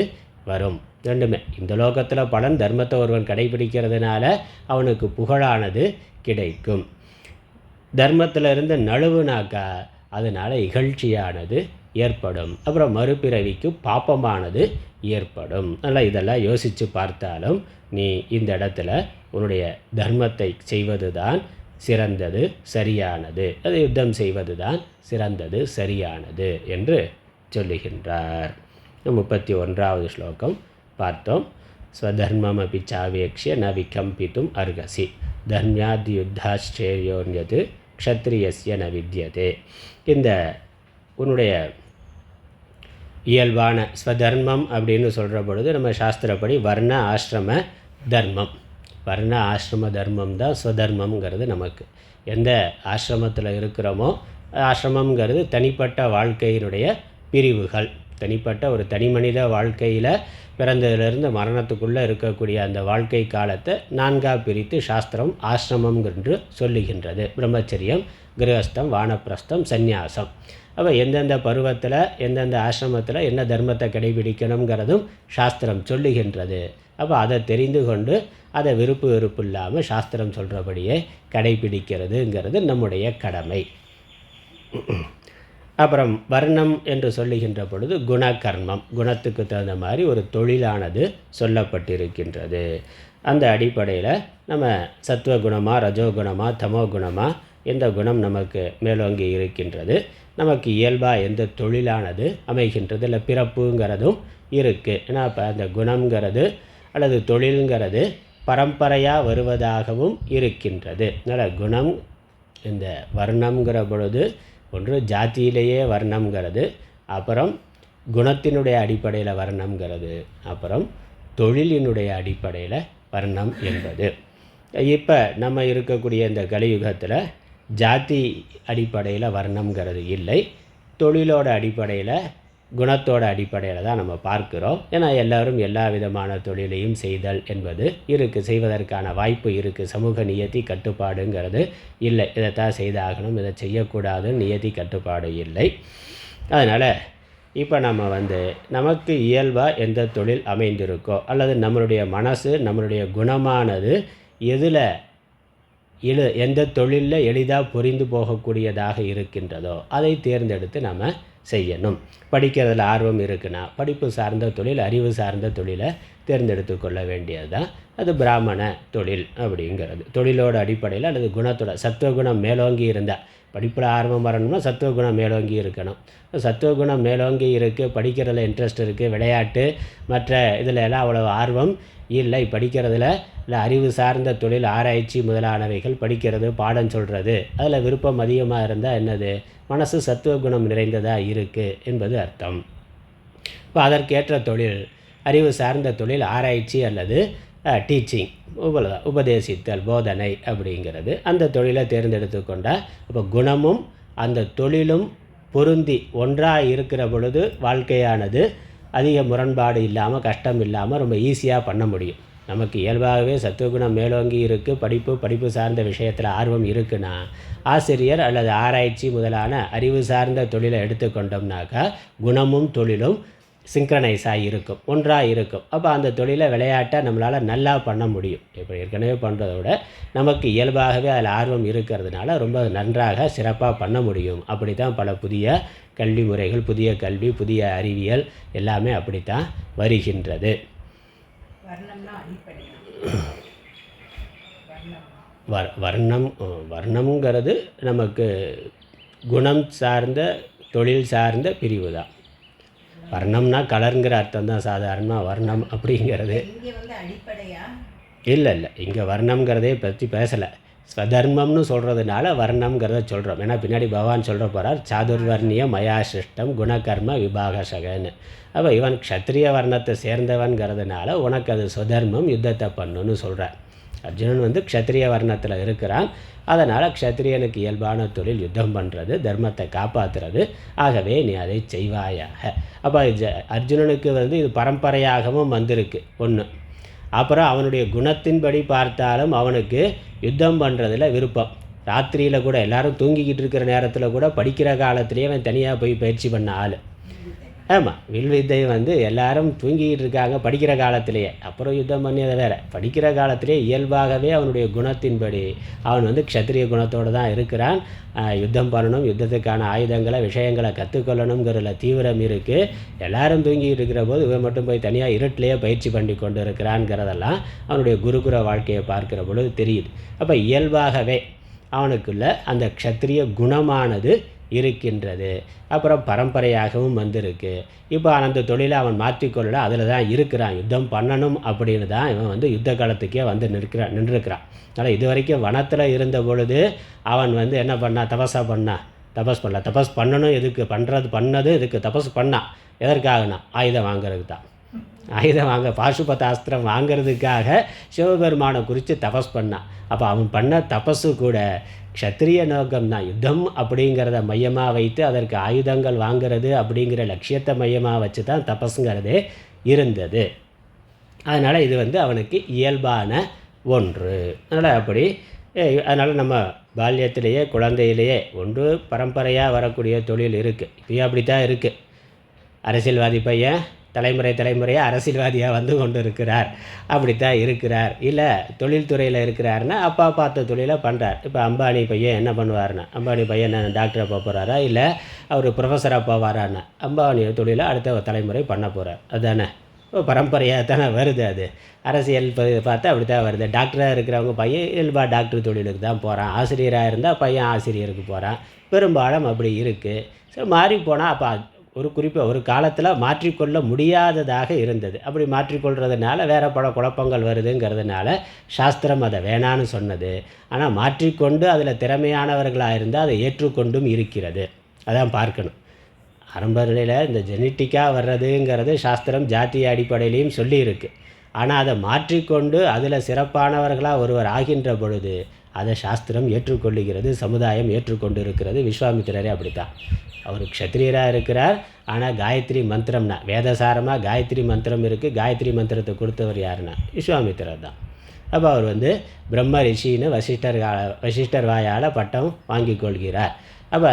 வரும். ரெண்டுமே இந்த லோகத்தில் பலன், தர்மத்தை ஒருவன் கடைபிடிக்கிறதுனால அவனுக்கு புகழானது கிடைக்கும். தர்மத்தில் இருந்து நழுவுனாக்கா அதனால் இகழ்ச்சியானது ஏற்படும். அப்புறம் மறுபிறவிக்கு பாப்பமானது ஏற்படும். அதனால் இதெல்லாம் யோசித்து பார்த்தாலும் நீ இந்த இடத்துல உன்னுடைய தர்மத்தை செய்வது தான் சிறந்தது, சரியானது. அது யுத்தம் செய்வது தான் சிறந்தது, சரியானது என்று சொல்லுகின்றார். 31வது ஸ்லோகம் பார்த்தோம். ஸ்வதர்மம் அபி சாவேக்ஷிய ந விகம்பித்தும் அர்ஹசி தர்மியாத் யுத்தாச்சேரியோன்யது க்ஷத்ரியஸ்ய ந வித்யதே. இந்த உன்னுடைய இயல்பான ஸ்வதர்மம் அப்படின்னு சொல்கிற பொழுது நம்ம சாஸ்திரப்படி வர்ண ஆசிரம தர்மம், வர்ண ஆசிரம தர்மம் தான் ஸ்வதர்மங்கிறது. நமக்கு எந்த ஆசிரமத்தில் இருக்கிறோமோ, ஆசிரமங்கிறது தனிப்பட்ட வாழ்க்கையினுடைய பிரிவுகள். தனிப்பட்ட ஒரு தனி மனித வாழ்க்கையில் பிறந்ததிலிருந்து மரணத்துக்குள்ளே இருக்கக்கூடிய அந்த வாழ்க்கை காலத்தை 4ஆக பிரித்து சாஸ்திரம் ஆசிரமம் என்று சொல்லுகின்றது. பிரம்மச்சரியம், கிரகஸ்தம், வானப்பிரஸ்தம், சந்நியாசம். அப்போ எந்தெந்த பருவத்தில் எந்தெந்த ஆசிரமத்தில் என்ன தர்மத்தை கடைபிடிக்கணுங்கிறதும் சாஸ்திரம் சொல்லுகின்றது. அப்போ அதை தெரிந்து கொண்டு அதை விருப்பு வெறுப்பு இல்லாமல் சாஸ்திரம் சொல்கிறபடியே கடைபிடிக்கிறதுங்கிறது நம்முடைய கடமை. அப்புறம் வர்ணம் என்று சொல்லுகின்ற பொழுது குணகர்மம், குணத்துக்கு தகுந்த மாதிரி ஒரு தொழிலானது சொல்லப்பட்டிருக்கின்றது. அந்த அடிப்படையில் நம்ம சத்துவகுணமா, ரஜோகுணமா, தமோகுணமா, எந்த குணம் நமக்கு மேலோங்கி இருக்கின்றது, நமக்கு இயல்பாக எந்த தொழிலானது அமைகின்றது, இல்லை பிறப்புங்கிறதும் இருக்குது. ஏன்னா இப்போ அந்த குணங்கிறது அல்லது தொழில்ங்கிறது பரம்பரையாக வருவதாகவும் இருக்கின்றது. அதனால் குணம், இந்த வர்ணம்ங்கிற பொழுது ஒன்று ஜாதியிலேயே வர்ணம்ங்கிறது, அப்புறம் குணத்தினுடைய அடிப்படையில் வர்ணம்ங்கிறது, அப்புறம் தொழிலினுடைய அடிப்படையில் வர்ணம் என்பது. இப்போ நம்ம இருக்கக்கூடிய இந்த கலியுகத்தில் ஜாதி அடிப்படையில் வர்ணம்ங்கிறது இல்லை, தொழிலோட அடிப்படையில் குணத்தோட அடிப்படையில் தான் நம்ம பார்க்குறோம். ஏன்னா எல்லோரும் எல்லா விதமான தொழிலையும் செய்தல் என்பது இருக்குது, செய்வதற்கான வாய்ப்பு இருக்குது. சமூக நியதி கட்டுப்பாடுங்கிறது இல்லை, இதைத்தான் செய்தாகணும், இதை செய்யக்கூடாதுன்னு நியதி கட்டுப்பாடு இல்லை. அதனால் இப்போ நம்ம நமக்கு இயல்பாக எந்த தொழில் அமைந்திருக்கோ, அல்லது நம்மளுடைய மனசு, நம்மளுடைய குணமானது எதில் எந்த தொழிலில் எளிதாக புரிந்து போகக்கூடியதாக இருக்கின்றதோ அதை தேர்ந்தெடுத்து நம்ம செய்யணும். படிக்கிறதுல ஆர்வம் இருக்குன்னா படிப்பு சார்ந்த தொழில், அறிவு சார்ந்த தொழிலை தேர்ந்தெடுத்து கொள்ள வேண்டியது தான் அது பிராமண தொழில் அப்படிங்கிறது. தொழிலோட அடிப்படையில் அல்லது குணத்தோட, சத்துவகுணம் மேலோங்கி இருந்தால், படிப்பில் ஆர்வம் வரணும்னா சத்துவகுணம் மேலோங்கி இருக்கணும். சத்துவகுணம் மேலோங்கி இருக்குது, படிக்கிறதுல இன்ட்ரெஸ்ட் இருக்குது, விளையாட்டு மற்ற இதில் எல்லாம் அவ்வளோ ஆர்வம் இல்லை, படிக்கிறதுல இல்லை அறிவு சார்ந்த தொழில், ஆராய்ச்சி முதலானவைகள் படிக்கிறது, பாடம் சொல்கிறது, அதில் விருப்பம் அதிகமாக இருந்தால் என்னது, மனசு சத்துவகுணம் நிறைந்ததாக இருக்குது என்பது அர்த்தம். இப்போ அதற்கேற்ற தொழில், அறிவு சார்ந்த தொழில், ஆராய்ச்சி அல்லது டீச்சிங், உபதேசித்தல், போதனை அப்படிங்கிறது, அந்த தொழிலை தேர்ந்தெடுத்து கொண்டால் இப்போ குணமும் அந்த தொழிலும் பொருந்தி ஒன்றாக இருக்கிற பொழுது வாழ்க்கையானது அதிக முரண்பாடு இல்லாமல், கஷ்டம் இல்லாமல் ரொம்ப ஈஸியாக பண்ண முடியும். நமக்கு இயல்பாகவே சத்துவகுணம் மேலோங்கி இருக்குது, படிப்பு சார்ந்த விஷயத்தில் ஆர்வம் இருக்குன்னா ஆசிரியர் அல்லது ஆராய்ச்சி முதலான அறிவு சார்ந்த தொழிலை எடுத்துக்கொண்டோம்னாக்கா குணமும் தொழிலும் சிங்க்ரனைஸாக இருக்கும், ஒன்றாக இருக்கும். அப்போ அந்த தொழிலை விளையாட்டை நம்மளால் நல்லா பண்ண முடியும். இப்போ ஏற்கனவே பண்ணுறத விட நமக்கு இயல்பாகவே அதில் ஆர்வம் இருக்கிறதுனால ரொம்ப நன்றாக சிறப்பாக பண்ண முடியும். அப்படி தான் பல புதிய கல்வி முறைகள், புதிய கல்வி, புதிய அறிவியல் எல்லாமே அப்படித்தான் வருகின்றது. வர்ணம்ங்கிறது நமக்கு குணம் சார்ந்த தொழில் சார்ந்த பிரிவு தான். வர்ணம்னா கலருங்கிற அர்த்தம் தான் சாதாரணமாக. வர்ணம் அப்படிங்கிறது இல்லை, இங்கே வர்ணம்ங்கிறதே பற்றி பேசலை. ஸ்வதர்மம்னு சொல்கிறதுனால வர்ணம்ங்கிறத சொல்கிறோம். ஏன்னா பின்னாடி பகவான் சொல்கிற போகிறார், சாதுர்வர்ணிய மயா சிருஷ்டம் குணகர்ம விபாகசகன்னு. அப்போ இவன் க்ஷத்ரிய வர்ணத்தை சேர்ந்தவன்கிறதுனால உனக்கு அது சுதர்மம், யுத்தத்தை பண்ணுன்னு சொல்கிறார். அர்ஜுனன் வந்து க்ஷத்ரிய வர்ணத்தில் இருக்கிறான். அதனால் க்ஷத்ரியனுக்கு இயல்பான தொழில் யுத்தம் பண்ணுறது, தர்மத்தை காப்பாற்றுறது. ஆகவே நீ அதை செய்வாயாக. அப்போ அர்ஜுனனுக்கு வந்து இது பரம்பரையாகவும் வந்திருக்கு ஒன்று. அப்புறம் அவனுடைய குணத்தின்படி பார்த்தாலும் அவனுக்கு யுத்தம் பண்ணுறதுல விருப்பம். ராத்திரியில் கூட எல்லோரும் தூங்கிக்கிட்டு இருக்கிற நேரத்தில் கூட படிக்கிற காலத்துலேயே அவன் தனியாக போய் பயிற்சி பண்ண ஆள். ஆமாம், வில்வித்தை வந்து எல்லாரும் தூங்கிக்கிட்டு இருக்காங்க படிக்கிற காலத்திலேயே. அப்புறம் யுத்தம் பண்ணி அதை வேறு. படிக்கிற காலத்திலேயே இயல்பாகவே அவனுடைய குணத்தின்படி அவன் வந்து க்ஷத்ரிய குணத்தோடு தான் இருக்கிறான். யுத்தம் பண்ணணும், யுத்தத்துக்கான ஆயுதங்களை விஷயங்களை கற்றுக்கொள்ளணுங்கிறதுல தீவிரம் இருக்குது. எல்லாரும் தூங்கிக்கிட்டு இருக்கிற போது இவன் மட்டும் போய் தனியாக இருட்டிலேயே பயிற்சி பண்ணி கொண்டு இருக்கிறான்ங்கிறதெல்லாம் அவனுடைய குருகுல வாழ்க்கையை பார்க்குற பொழுது தெரியுது. அப்போ இயல்பாகவே அவனுக்குள்ள அந்த க்ஷத்ரிய குணமானது இருக்கின்றது. அப்புறம் பரம்பரையாகவும் வந்திருக்கு. இப்போ அந்த தொழிலை அவன் மாற்றிக்கொள்ளல, அதில் தான் இருக்கிறான். யுத்தம் பண்ணணும் அப்படின்னு தான் இவன் வந்து யுத்த காலத்துக்கே வந்து நின்றுருக்கிறான். அதனால் இது வரைக்கும் வனத்தில் இருந்த பொழுது அவன் வந்து என்ன பண்ணான்? தபஸ் பண்ணணும். எதுக்கு பண்ணது எதுக்கு தபஸ் பண்ணான்? எதற்காகனா ஆயுதம் வாங்கிறதுக்கு தான். ஆயுதம் வாங்க பாசுபதாஸ்திரம் வாங்கிறதுக்காக சிவபெருமானை குறித்து தபஸ் பண்ணான். அப்போ அவன் பண்ண தபஸு கூட க்ஷத்ரிய நோக்கம்தான். யுத்தம் அப்படிங்கிறத மையமாக வைத்து அதற்கு ஆயுதங்கள் வாங்கிறது அப்படிங்கிற லட்சியத்தை மையமாக வச்சு தான் தபஸுங்கிறதே இருந்தது. அதனால் இது வந்து அவனுக்கு இயல்பான ஒன்று. அதனால் நம்ம பால்யத்திலேயே குழந்தையிலேயே ஒன்று பரம்பரையாக வரக்கூடிய தொழில் இருக்குது. இப்போயும் அப்படித்தான் இருக்குது. அரசியல்வாதி பையன் தலைமுறையாக அரசியல்வாதியாக வந்து கொண்டு இருக்கிறார், அப்படித்தான் இருக்கிறார். இல்லை தொழில்துறையில் இருக்கிறாருன்னா அப்பா பார்த்த தொழிலை பண்ணுறார். இப்போ அம்பானி பையன் என்ன பண்ணுவார்னா, அம்பானி பையன் என்ன டாக்டராக போக போகிறாரா, இல்லை அவர் ப்ரொஃபஸராக போவாரான்னா அம்பானி தொழிலை அடுத்த தலைமுறை பண்ண போகிறார். அதுதானே இப்போ பரம்பரையாக தானே வருது. அது அரசியல் பார்த்தா அப்படி தான் வருது. டாக்டராக இருக்கிறவங்க பையன் இயல்பா டாக்டர் தொழிலுக்கு தான் போகிறான். ஆசிரியராக இருந்தால் பையன் ஆசிரியருக்கு போகிறான். பெரும்பாலும் அப்படி இருக்குது. ஸோ மாறி போனால் அப்போ ஒரு காலத்தில் மாற்றிக்கொள்ள முடியாததாக இருந்தது. அப்படி மாற்றிக்கொள்கிறதுனால வேறு பல குழப்பங்கள் வருதுங்கிறதுனால சாஸ்திரம் அதை வேணான்னு சொன்னது. ஆனால் மாற்றிக்கொண்டு அதில் திறமையானவர்களாக இருந்தால் அதை ஏற்றுக்கொண்டும் இருக்கிறது. அதான் பார்க்கணும். ஆரம்ப நிலையில் இந்த ஜெனட்டிக்காக வர்றதுங்கிறது சாஸ்திரம் ஜாத்திய அடிப்படையிலையும் சொல்லியிருக்கு. ஆனால் அதை மாற்றிக்கொண்டு அதில் சிறப்பானவர்களாக ஒருவர் ஆகின்ற பொழுது அதை சாஸ்திரம் ஏற்றுக்கொள்ளுகிறது, சமுதாயம் ஏற்றுக்கொண்டு இருக்கிறது. விஸ்வாமித்திரரே அப்படித்தான். அவர் க்ஷத்ரியராக இருக்கிறார். ஆனால் காயத்ரி மந்திரம்னா வேதசாரமாக காயத்ரி மந்திரம் இருக்குது. காயத்ரி மந்திரத்தை கொடுத்தவர் யாருன்னா விஸ்வாமித்திரர் தான். அப்போ அவர் வந்து பிரம்ம ரிஷின்னு வசிஷ்டர் வாயால் பட்டம் வாங்கி கொள்கிறார். அப்போ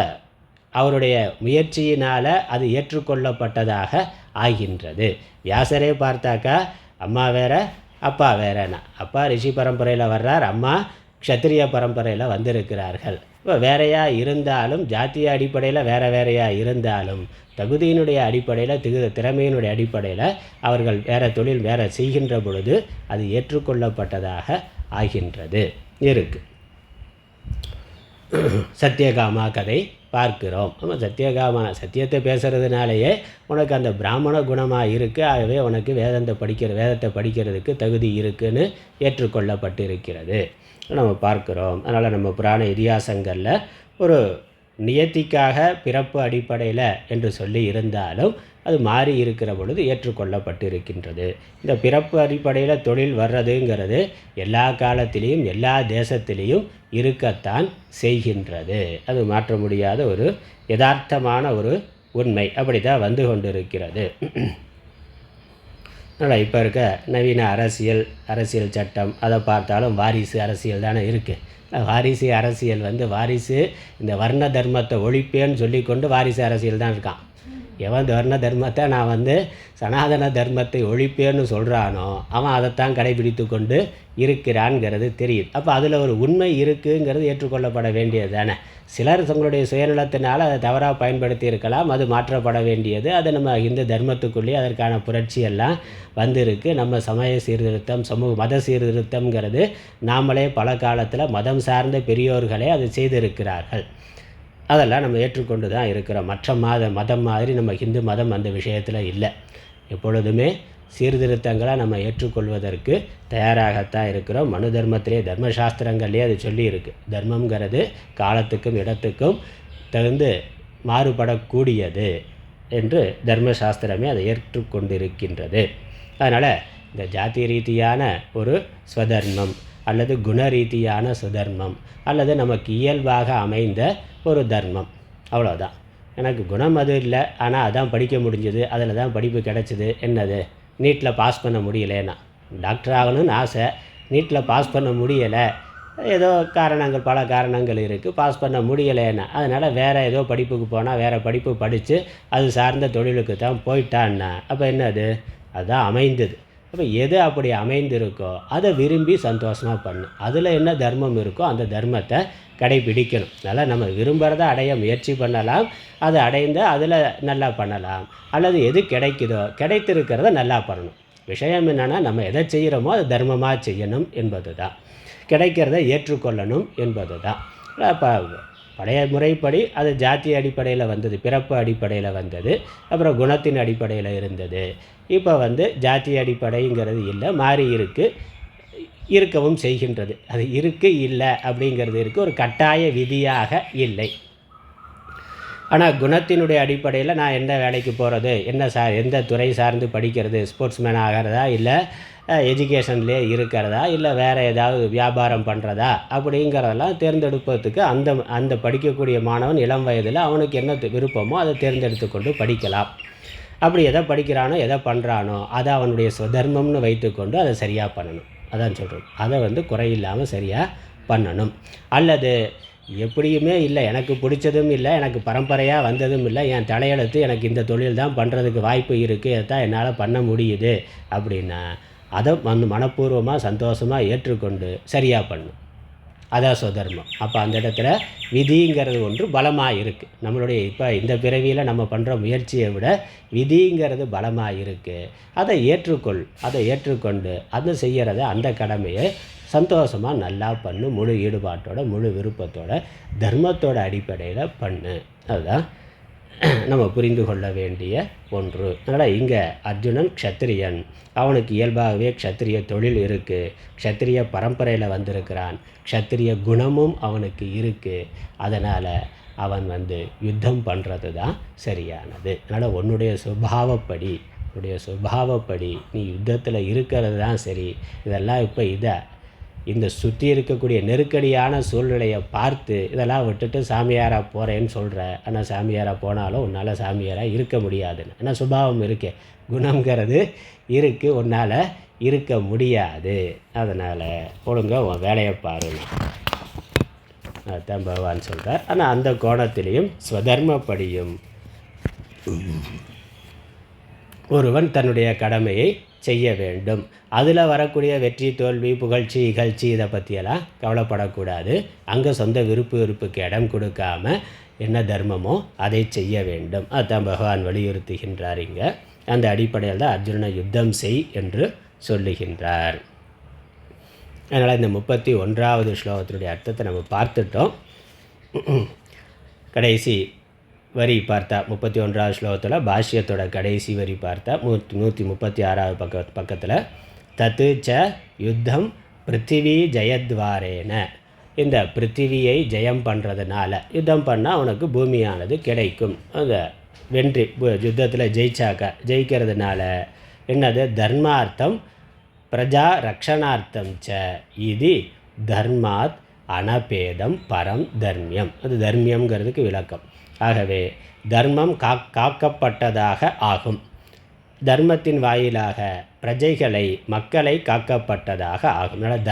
அவருடைய முயற்சியினால் அது ஏற்றுக்கொள்ளப்பட்டதாக ஆகின்றது. வியாசரே பார்த்தாக்கா அம்மா வேற அப்பா வேறனா, அப்பா ரிஷி பரம்பரையில் வர்றார், அம்மா க்ஷத்ரிய பரம்பரையில் வந்திருக்கிறார்கள். இப்போ வேறையாக இருந்தாலும் ஜாத்திய அடிப்படையில் வேறையாக இருந்தாலும் தகுதியினுடைய அடிப்படையில் திறமையினுடைய அடிப்படையில் அவர்கள் வேறு தொழில் வேறு செய்கின்ற பொழுது அது ஏற்றுக்கொள்ளப்பட்டதாக ஆகின்றது இருக்குது. சத்தியகாமா கதை பார்க்கிறோம். நம்ம சத்தியத்தை பேசுகிறதுனாலேயே உனக்கு அந்த பிராமண குணமாக இருக்குது. ஆகவே உனக்கு வேதத்தை படிக்கிறதுக்கு தகுதி இருக்குன்னு ஏற்றுக்கொள்ளப்பட்டிருக்கிறது நம்ம பார்க்குறோம். அதனால் நம்ம புராண இதிகாசங்களில் ஒரு நியத்திக்காக பிறப்பு அடிப்படையில் என்று சொல்லி இருந்தாலும் அது மாறி இருக்கிற பொழுது ஏற்றுக்கொள்ளப்பட்டிருக்கின்றது. இந்த பிறப்பு அடிப்படையில் தொழில் வர்றதுங்கிறது எல்லா காலத்திலையும் எல்லா தேசத்திலையும் இருக்கத்தான் செய்கின்றது. அது மாற்ற முடியாத ஒரு யதார்த்தமான ஒரு உண்மை. அப்படி தான் வந்து கொண்டிருக்கிறது. அதனால் இப்போ இருக்க நவீன அரசியல் சட்டம் அதை பார்த்தாலும் வாரிசு அரசியல் தானே இருக்குது. வாரிசு அரசியல் வந்து வாரிசு இந்த வர்ண தர்மத்தை ஒழிப்பேன்னு சொல்லிக்கொண்டு வாரிசு அரசியல் தான் இருக்கான். எவன் வர்ண தர்மத்தை நான் வந்து சனாதன தர்மத்தை ஒழிப்பேன்னு சொல்கிறானோ அவன் அதைத்தான் கடைபிடித்து கொண்டு இருக்கிறான்ங்கிறது தெரியுது. அப்போ அதில் ஒரு உண்மை இருக்குங்கிறது ஏற்றுக்கொள்ளப்பட வேண்டியது தானே. சிலர் தங்களுடைய சுயநலத்தினால் அதை தவறாக பயன்படுத்தி இருக்கலாம். அது மாற்றப்பட வேண்டியது. அது நம்ம இந்து தர்மத்துக்குள்ளேயே அதற்கான புரட்சியெல்லாம் வந்திருக்கு. நம்ம சமய சீர்திருத்தம் மத சீர்திருத்தம்ங்கிறது நாமளே பல காலத்தில் மதம் சார்ந்த பெரியோர்களே அது செய்திருக்கிறார்கள். அதெல்லாம் நம்ம ஏற்றுக்கொண்டு தான் இருக்கிறோம். மற்ற மதம் மாதிரி நம்ம ஹிந்து மதம் அந்த விஷயத்தில் இல்லை. எப்பொழுதுமே சீர்திருத்தங்களை நம்ம ஏற்றுக்கொள்வதற்கு தயாராகத்தான் இருக்கிறோம். மனு தர்மத்திலே தர்மசாஸ்திரங்கள்லேயே அது சொல்லியிருக்கு. தர்மங்கிறது காலத்துக்கும் இடத்துக்கும் தகுந்து மாறுபடக்கூடியது என்று தர்மசாஸ்திரமே அதை ஏற்றுக்கொண்டிருக்கின்றது. அதனால் இந்த ஜாதி ரீதியான ஒரு ஸ்வதர்மம் அல்லது குணரீதியான சுதர்மம் அல்லது நமக்கு இயல்பாக அமைந்த ஒரு தர்மம், அவ்வளோதான். எனக்கு குணம் அது இல்லை, ஆனால் அதான் படிக்க முடிஞ்சது, அதில் தான் படிப்பு கிடச்சிது. என்னது, நீட்டில் பாஸ் பண்ண முடியலைன்னா, டாக்டர் ஆகணும்னு ஆசை, நீட்டில் பாஸ் பண்ண முடியலை, ஏதோ காரணங்கள், பல காரணங்கள் இருக்குது, பாஸ் பண்ண முடியலைன்னா அதனால் வேறு ஏதோ படிப்புக்கு போனால் வேறு படிப்பு படித்து அது சார்ந்த தொழிலுக்கு தான் போயிட்டான்னா அப்போ என்னது, அதுதான் அமைந்தது. அப்போ எது அப்படி அமைந்திருக்கோ அதை விரும்பி சந்தோஷமாக பண்ணு. அதில் என்ன தர்மம் இருக்கோ அந்த தர்மத்தை கடைபிடிக்கணும். அதனால் நம்ம விரும்புகிறத அடைய முயற்சி பண்ணலாம், அதை அடைந்து அதில் நல்லா பண்ணலாம். அல்லது எது கிடைக்குதோ கிடைத்திருக்கிறத நல்லா பண்ணணும். விஷயம் என்னென்னா நம்ம எதை செய்கிறோமோ அதை தர்மமாக செய்யணும் என்பது தான், கிடைக்கிறத ஏற்றுக்கொள்ளணும் என்பது தான். இப்போ பழைய முறைப்படி அது ஜாதி அடிப்படையில் வந்தது, பிறப்பு அடிப்படையில் வந்தது, அப்புறம் குணத்தின் அடிப்படையில் இருந்தது. இப்போ ஜாதி அடிப்படைங்கிறது இல்லை, மாறி இருக்கவும் செய்கின்றது. அது இல்லை அப்படிங்கிறது இருக்குது, ஒரு கட்டாய விதியாக இல்லை. ஆனால் குணத்தினுடைய அடிப்படையில் நான் எந்த வேலைக்கு போகிறது, எந்த துறை சார்ந்து படிக்கிறது, ஸ்போர்ட்ஸ்மேன் ஆகிறதா, இல்லை எஜுகேஷன்லேயே இருக்கிறதா, இல்லை வேறு ஏதாவது வியாபாரம் பண்ணுறதா அப்படிங்கிறதெல்லாம் தேர்ந்தெடுப்பதுக்கு அந்த படிக்கக்கூடிய மாணவன் இளம் வயதில் அவனுக்கு என்ன விருப்பமோ அதை தேர்ந்தெடுத்து கொண்டு படிக்கலாம். அப்படி எதை படிக்கிறானோ எதை பண்ணுறானோ அதை அவனுடைய சுதர்மம்னு வைத்துக்கொண்டு அதை சரியாக பண்ணணும். அதான் சொல்கிறோம், அதை குறையில்லாமல் சரியாக பண்ணணும். அல்லது எப்படியுமே இல்லை, எனக்கு பிடிச்சதும் இல்லை, எனக்கு பரம்பரையாக வந்ததும் இல்லை, என் தலையெழுத்து எனக்கு இந்த தொழில் தான் பண்ணுறதுக்கு வாய்ப்பு இருக்குது, அதை தான் என்னால் பண்ண முடியுது அப்படின்னா அதை மனப்பூர்வமாக சந்தோஷமாக ஏற்றுக்கொண்டு சரியாக பண்ணும். அதான் சுதர்மம். அப்போ அந்த இடத்துல விதிங்கிறது ஒன்று பலமாக இருக்குது. நம்மளுடைய இப்போ இந்த பிறவியில் நம்ம பண்ணுற முயற்சியை விட விதிங்கிறது பலமாக இருக்குது. அதை ஏற்றுக்கொண்டு அதை செய்கிறத, அந்த கடமையை சந்தோஷமாக நல்லா பண்ணு, முழு ஈடுபாட்டோட முழு விருப்பத்தோட தர்மத்தோட அடிப்படையில் பண்ணு. அதுதான் நம்ம புரிந்து கொள்ள வேண்டிய ஒன்று. அதனால் இங்கே அர்ஜுனன் க்ஷத்திரியன், அவனுக்கு இயல்பாகவே க்ஷத்திரிய தொழில் இருக்குது, க்ஷத்திரிய பரம்பரையில் வந்திருக்கிறான், க்ஷத்திரிய குணமும் அவனுக்கு இருக்குது. அதனால் அவன் யுத்தம் பண்ணுறது தான் சரியானது. அதனால் உன்னுடைய சுபாவப்படி நீ யுத்தத்தில் இருக்கிறது தான் சரி. இதெல்லாம் இப்போ இந்த சுற்றி இருக்கக்கூடிய நெருக்கடியான சூழ்நிலையை பார்த்து இதெல்லாம் விட்டுட்டு சாமியாராக போகிறேன்னு சொல்கிற. ஆனால் சாமியாராக போனாலும் உன்னால் சாமியாராக இருக்க முடியாதுன்னு. ஆனால் சுபாவம் இருக்கே, குணங்கிறது இருக்குது, உன்னால் இருக்க முடியாது. அதனால் ஒழுங்காக உன் வேலையை பாருங்க, அதுதான் பகவான் சொல்கிறார். ஆனால் அந்த கோணத்திலையும் ஸ்வதர்மப்படியும் ஒருவன் தன்னுடைய கடமையை செய்ய வேண்டும். அதில் வரக்கூடிய வெற்றி, தோல்வி, புகழ்ச்சி, இகழ்ச்சி இதை பற்றியெல்லாம் கவலைப்படக்கூடாது. அங்கே சொந்த விருப்புக்கு இடம் கொடுக்காம என்ன தர்மமோ அதை செய்ய வேண்டும். அதுதான் பகவான் வலியுறுத்துகின்றார். இங்கே அந்த அடிப்படையில் தான் அர்ஜுனனை யுத்தம் செய் என்று சொல்லுகின்றார். அதனால் இந்த 31வது ஸ்லோகத்தினுடைய அர்த்தத்தை நம்ம பார்த்துட்டோம். கடைசி வரி பார்த்தா 31வது ஸ்லோகத்தில் பாஷ்யத்தோட கடைசி வரி பார்த்தா 136வது பக்கத்தில் தத்து ச யுத்தம் பிருத்திவி ஜெயத்வாரேன, இந்த பிருத்திவியை ஜெயம் பண்ணுறதுனால, யுத்தம் பண்ணால் அவனுக்கு பூமியானது கிடைக்கும். அந்த வெற்றி யுத்தத்தில் ஜெயிக்கிறதுனால என்னது, தர்மார்த்தம் பிரஜா ரக்ஷணார்த்தம் ச இது தர்மாத் அனபேதம் பரம் தர்மியம். அது தர்மியங்கிறதுக்கு விளக்கம். ஆகவே தர்மம் காக்கப்பட்டதாக ஆகும். தர்மத்தின் வாயிலாக மக்களை காக்கப்பட்டதாக ஆகும். அதனால்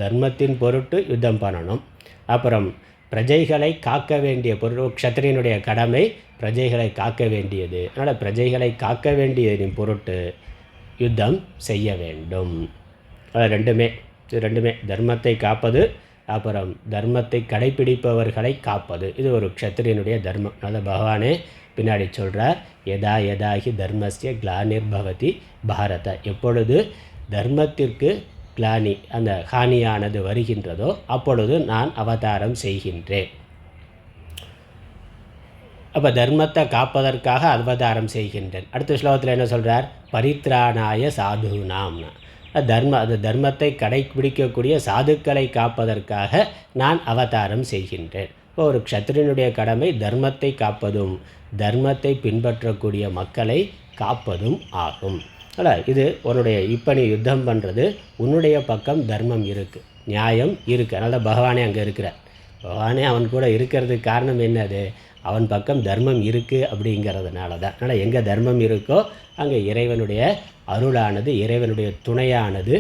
தர்மத்தின் பொருட்டு யுத்தம் பண்ணணும். அப்புறம் பிரஜைகளை காக்க வேண்டிய பொருள், க்ஷத்திரியனுடைய கடமை பிரஜைகளை காக்க வேண்டியது. அதனால் பிரஜைகளை காக்க வேண்டியதின் பொருட்டு யுத்தம் செய்ய வேண்டும். அது ரெண்டுமே தர்மத்தை காப்பது, அப்புறம் தர்மத்தை கடைப்பிடிப்பவர்களை காப்பது. இது ஒரு க்ஷத்திரியனுடைய தர்மம். அதை பகவானே பின்னாடி சொல்கிறார், யதாகி தர்மஸ்ய கிளானிர்பவதி பாரத. எப்பொழுது தர்மத்திற்கு கிளானி, அந்த ஹானியானது வருகின்றதோ அப்பொழுது நான் அவதாரம் செய்கின்றேன். அப்போ தர்மத்தை காப்பதற்காக அவதாரம் செய்கின்றேன். அடுத்த ஸ்லோகத்தில் என்ன சொல்கிறார்? பரித்ராணாய சாதுனாம்னா அந்த தர்மத்தை கடைபிடிக்கக்கூடிய சாதுக்களை காப்பதற்காக நான் அவதாரம் செய்கின்றேன். இப்போ ஒரு க்ஷத்ரியனுடைய கடமை தர்மத்தை காப்பதும் தர்மத்தை பின்பற்றக்கூடிய மக்களை காப்பதும் ஆகும். இது உன்னுடைய இப்போ நீ யுத்தம் பண்ணுறது உன்னுடைய பக்கம் தர்மம் இருக்குது, நியாயம் இருக்குது. அதனால் பகவானே அங்கே இருக்கிறார். பகவானே அவன் கூட இருக்கிறதுக்கு காரணம் என்னது? அவன் பக்கம் தர்மம் இருக்குது அப்படிங்கிறதுனால தான். அதனால் எங்கே தர்மம் இருக்கோ அங்கே இறைவனுடைய அருளானது, இறைவனுடைய துணையானது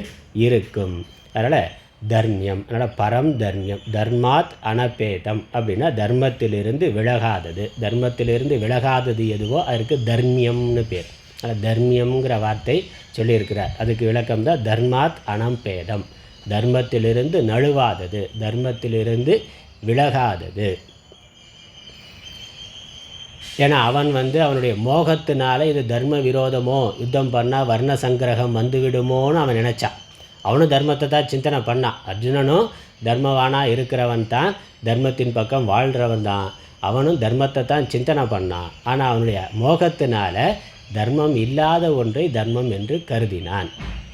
இருக்கும். அதனால் தர்மியம், அதனால் பரம் தர்மியம், தர்மாத் அனபேதம் அப்படின்னா தர்மத்திலிருந்து விலகாதது. தர்மத்திலிருந்து விலகாதது எதுவோ அதற்கு தர்மியம்னு பேர். அதனால் தர்மியம்ங்கிற வார்த்தை சொல்லியிருக்கிறார். அதுக்கு விளக்கம் தான் தர்மாத் அனம்பேதம், தர்மத்திலிருந்து நழுவாதது, தர்மத்திலிருந்து விலகாதது. ஏன்னா அவன் அவனுடைய மோகத்தினால இது தர்ம விரோதமோ, யுத்தம் பண்ணால் வர்ண சங்கிரகம் வந்துவிடுமோன்னு அவன் நினச்சான். அவனும் தர்மத்தை தான் சிந்தனை பண்ணான். அர்ஜுனனும் தர்மவானாக இருக்கிறவன் தான், தர்மத்தின் பக்கம் வாழ்கிறவன் தான். அவனும் தர்மத்தை தான் சிந்தனை பண்ணான். ஆனால் அவனுடைய மோகத்தினால தர்மம் இல்லாத ஒன்றை தர்மம் என்று கருதினான்.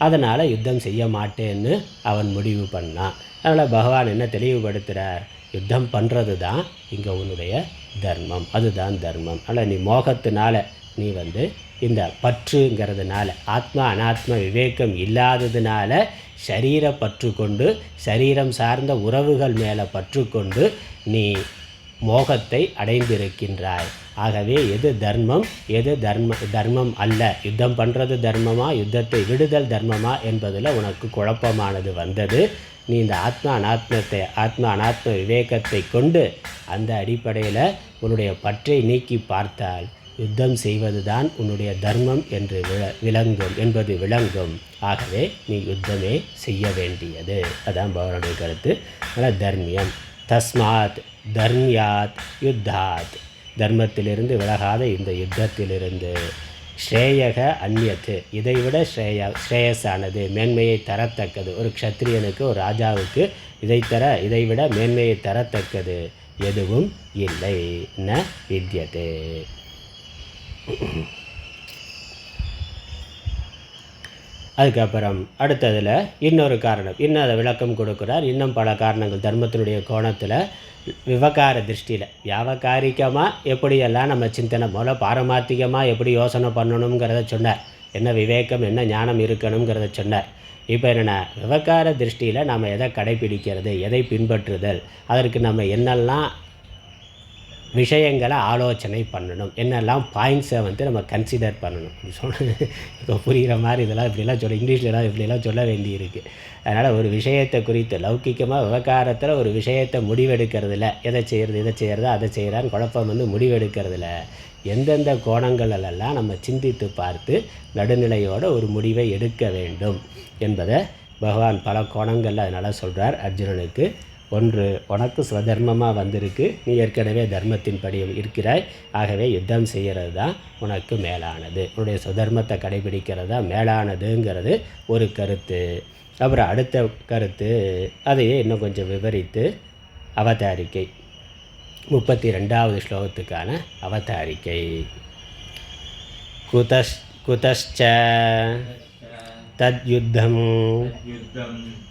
அதனால் யுத்தம் செய்ய மாட்டேன்னு அவன் முடிவு பண்ணான். அதனால் பகவான் என்ன தெளிவுபடுத்துகிறார்? யுத்தம் பண்ணுறது தான் இங்கே உன்னுடைய தர்மம், அதுதான் தர்மம். ஆனால் நீ மோகத்தினால, நீ இந்த பற்றுங்கிறதுனால, ஆத்மா அனாத்ம விவேகம் இல்லாததுனால சரீர பற்று கொண்டு, சரீரம் சார்ந்த உறவுகள் மேலே பற்று கொண்டு நீ மோகத்தை அடைந்திருக்கின்றாய். ஆகவே எது தர்மம், எது தர்மம் அல்ல, யுத்தம் பண்ணுறது தர்மமா, யுத்தத்தை விடுதல் தர்மமா என்பதில் உனக்கு குழப்பமானது வந்தது. நீ இந்த ஆத்மா அனாத்ம விவேகத்தை கொண்டு அந்த அடிப்படையில் உன்னுடைய பற்றை நீக்கி பார்த்தால் யுத்தம் செய்வது தான் உன்னுடைய தர்மம் என்று விளங்கும். ஆகவே நீ யுத்தமே செய்ய வேண்டியது. அதான் பகவானுடைய கருத்து. அதனால் தர்மியம் தஸ்மாத் தர்மியாத் யுத்தாத், தர்மத்திலிருந்து விலகாத இந்த யுத்தத்திலிருந்து ஸ்ரேயக அந்நியத்து, இதைவிட ஸ்ரேயஸானது, மேன்மையை தரத்தக்கது, ஒரு க்ஷத்ரியனுக்கு, ஒரு ராஜாவுக்கு இதைவிட மேன்மையை தரத்தக்கது எதுவும் இல்லை. ந வித்யதே. அதுக்கப்புறம் அடுத்ததில் இன்னொரு காரணம், இன்னும் அதை விளக்கம் கொடுக்குறார். இன்னும் பல காரணங்கள் தர்மத்தினுடைய கோணத்தில், விவகார திருஷ்டியில், வியாவகாரிகமாக எப்படியெல்லாம் நம்ம சிந்தனை, முதல்ல பாரமார்த்திகமாக எப்படி யோசனை பண்ணணுங்கிறத சொன்னார். என்ன விவேகம், என்ன ஞானம் இருக்கணுங்கிறத சொன்னார். இப்போ என்னென்னா, விவகார திருஷ்டியில் நம்ம எதை கடைப்பிடிக்கிறது, எதை பின்பற்றுதல், அதற்கு நம்ம என்னெல்லாம் விஷயங்களை ஆலோசனை பண்ணணும், என்னெல்லாம் பாயிண்ட்ஸை நம்ம கன்சிடர் பண்ணணும். இப்போ புரிகிற மாதிரி இதெல்லாம் இப்படிலாம் இங்கிலீஷ்லலாம் இப்படிலாம் சொல்ல வேண்டியிருக்கு. அதனால் ஒரு விஷயத்தை குறித்து லௌக்கிகமாக விவகாரத்தில் ஒரு விஷயத்தை முடிவெடுக்கிறதுல, எதை செய்கிறது அதை செய்கிறான்னு குழப்பம் முடிவெடுக்கிறதுல எந்தெந்த கோணங்களெல்லாம் நம்ம சிந்தித்து பார்த்து நடுநிலையோட ஒரு முடிவை எடுக்க வேண்டும் என்பதை பகவான் பல கோணங்களில் அதனால் சொல்கிறார் அர்ஜுனனுக்கு. ஒன்று, உனக்கு ஸ்வதர்மமாக வந்திருக்கு, நீ ஏற்கனவே தர்மத்தின்படி இருக்கிறாய், ஆகவே யுத்தம் செய்கிறது தான் உனக்கு மேலானது, உன்னுடைய சுதர்மத்தை கடைபிடிக்கிறது தான் மேலானதுங்கிறது ஒரு கருத்து. அப்புறம் அடுத்த கருத்து, அதையே இன்னும் கொஞ்சம் விவரித்து அவதாரிக்கை 32வது ஸ்லோகத்துக்கான அவதாரிக்கை. குதஸ்ச தத்யுத்தம்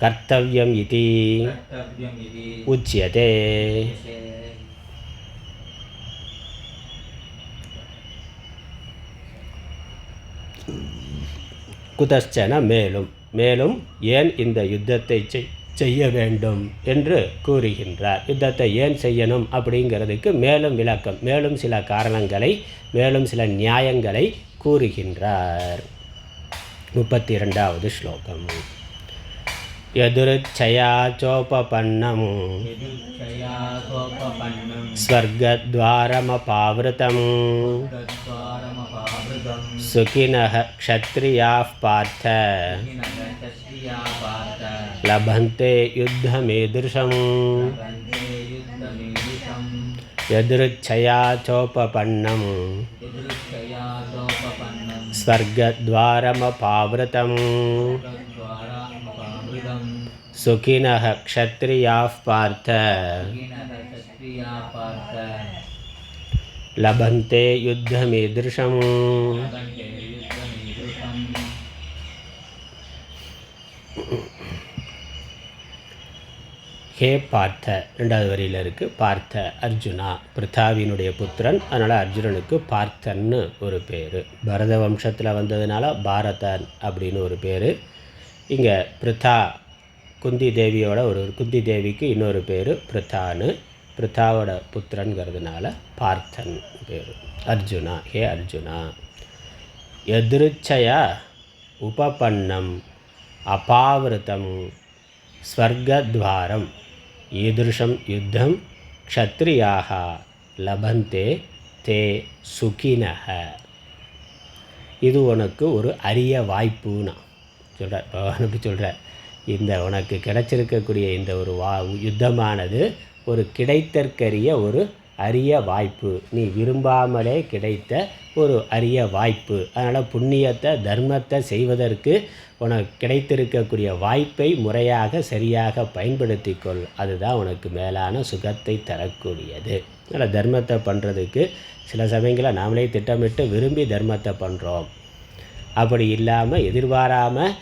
கர்த்தவ்யம் இதி உச்யதே. குதஸ்சன மேலும் ஏன் இந்த யுத்தத்தை செய்ய வேண்டும் என்று கூறுகின்றார். யுத்தத்தை ஏன் செய்யணும் அப்படிங்கிறதுக்கு மேலும் விளக்கம், மேலும் சில காரணங்களை, மேலும் சில நியாயங்களை கூறுகின்றார். 32வது ஸ்லோகம். யதுருச்சயா சோபபன்னம் ஸ்வர்கத்வாரமபாவ்ருதம் சுகினஹ க்ஷத்ரியாः பார்த்த லபந்தே யுத்தமீதృశம். யதுருச்சயா சோபபன்னம் ஸ்வர்கத்வாரமபாவ்ருதம் சுகினஹ க்ஷத்ரியாः பார்த்த. லபந்தே யுத்தமீதృஷம். ஹே பார்த்த, ரெண்டாவது வரியில் இருக்குது. பார்த்த அர்ஜுனா, பிருத்தாவினுடைய புத்திரன், அதனால் அர்ஜுனனுக்கு பார்த்தன்னு ஒரு பேர். பரத வம்சத்தில் வந்ததுனால பாரதன் அப்படின்னு ஒரு பேர். இங்கே பிருத்தா குந்தி தேவியோட குந்தி தேவிக்கு இன்னொரு பேர் பிருத்தான்னு. பிருத்தாவோட புத்திரன்கிறதுனால பார்த்தன் பேர். அர்ஜுனா, ஹே அர்ஜுனா, எதிர்ச்சயா உபபன்னம் அபாவிருத்தம் ஸ்வர்கத்வாரம் ஈதிருஷம் யுத்தம் க்ஷத்ரியாக லபந்தே தே சுகினஹ. இது உனக்கு ஒரு அரிய வாய்ப்புன்னு சொல்கிறார் பகவான். அப்படி சொல்கிறார், இந்த உனக்கு கிடைச்சிருக்கக்கூடிய இந்த ஒரு யுத்தமானது ஒரு கிடைத்தற்கரிய ஒரு அரிய வாய்ப்பு. நீ விரும்பாமலே கிடைத்த ஒரு அரிய வாய்ப்பு. அதனால் புண்ணியத்தை தர்மத்தை செய்வதற்கு உனக்கு கிடைத்திருக்கக்கூடிய வாய்ப்பை முறையாக சரியாக பயன்படுத்திக்கொள். அதுதான் உனக்கு மேலான சுகத்தை தரக்கூடியது. அதனால் தர்மத்தை பண்ணுறதுக்கு சில சமயங்களில் நாமளே திட்டமிட்டு விரும்பி தர்மத்தை பண்ணுறோம். அப்படி இல்லாமல் எதிர்பாராமல்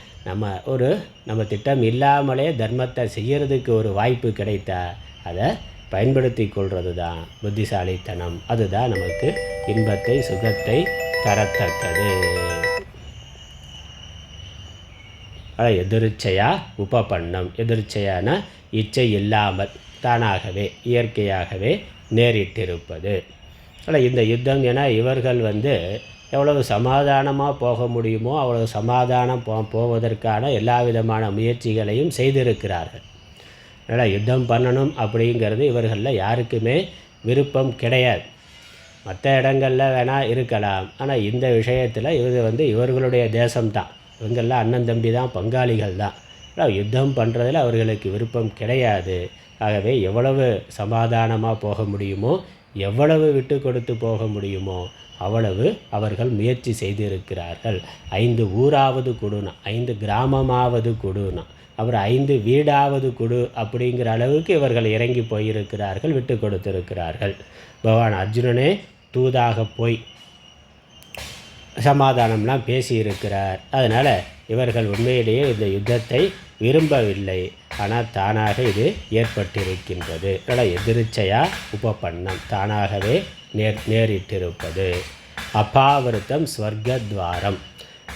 நம்ம திட்டம் இல்லாமலே தர்மத்தை செய்யறதுக்கு ஒரு வாய்ப்பு கிடைத்தா அதை பயன்படுத்தி கொள்வது தான் புத்திசாலித்தனம். அதுதான் நமக்கு இன்பத்தை சுகத்தை தரத்தக்கது. எதிர்ச்சையா உபபன்னம், எதிர்ச்சையான இச்சை இல்லாமல் தானாகவே இயற்கையாகவே நேரிட்டிருப்பது. ஆனால் இந்த யுத்தம் என இவர்கள் எவ்வளவு சமாதானமாக போக முடியுமோ அவ்வளவு சமாதானம் போவதற்கான எல்லா விதமான முயற்சிகளையும் செய்திருக்கிறார்கள். அதனால் யுத்தம் பண்ணணும் அப்படிங்கிறது இவர்களில் யாருக்குமே விருப்பம் கிடையாது. மற்ற இடங்களில் வேணால் இருக்கலாம், ஆனால் இந்த விஷயத்தில் இது இவர்களுடைய தேசம்தான். இவங்கெல்லாம் அண்ணன் தம்பி தான், பங்காளிகள் தான். ஆனால் யுத்தம் பண்ணுறதில் அவர்களுக்கு விருப்பம் கிடையாது. ஆகவே எவ்வளவு சமாதானமாக போக முடியுமோ, எவ்வளவு விட்டு கொடுத்து போக முடியுமோ அவ்வளவு அவர்கள் முயற்சி செய்திருக்கிறார்கள். 5 ஊராவது கொடுனா, 5 கிராமமாவது கொடுனா, அப்புறம் 5 வீடாவது கொடு அப்படிங்கிற அளவுக்கு இவர்கள் இறங்கி போயிருக்கிறார்கள், விட்டு கொடுத்திருக்கிறார்கள். பகவான் அர்ஜுனனே தூதாக போய் சமாதானம்லாம் பேசியிருக்கிறார். அதனால் இவர்கள் உண்மையிலேயே இந்த யுத்தத்தை விரும்பவில்லை, ஆனால் தானாக இது ஏற்பட்டிருக்கின்றது. அதனால் எதிர்ச்சையா உபபன்னம், தானாகவே நேரிட்டிருப்பது. அபாவிருத்தம் ஸ்வர்கத்வாரம்,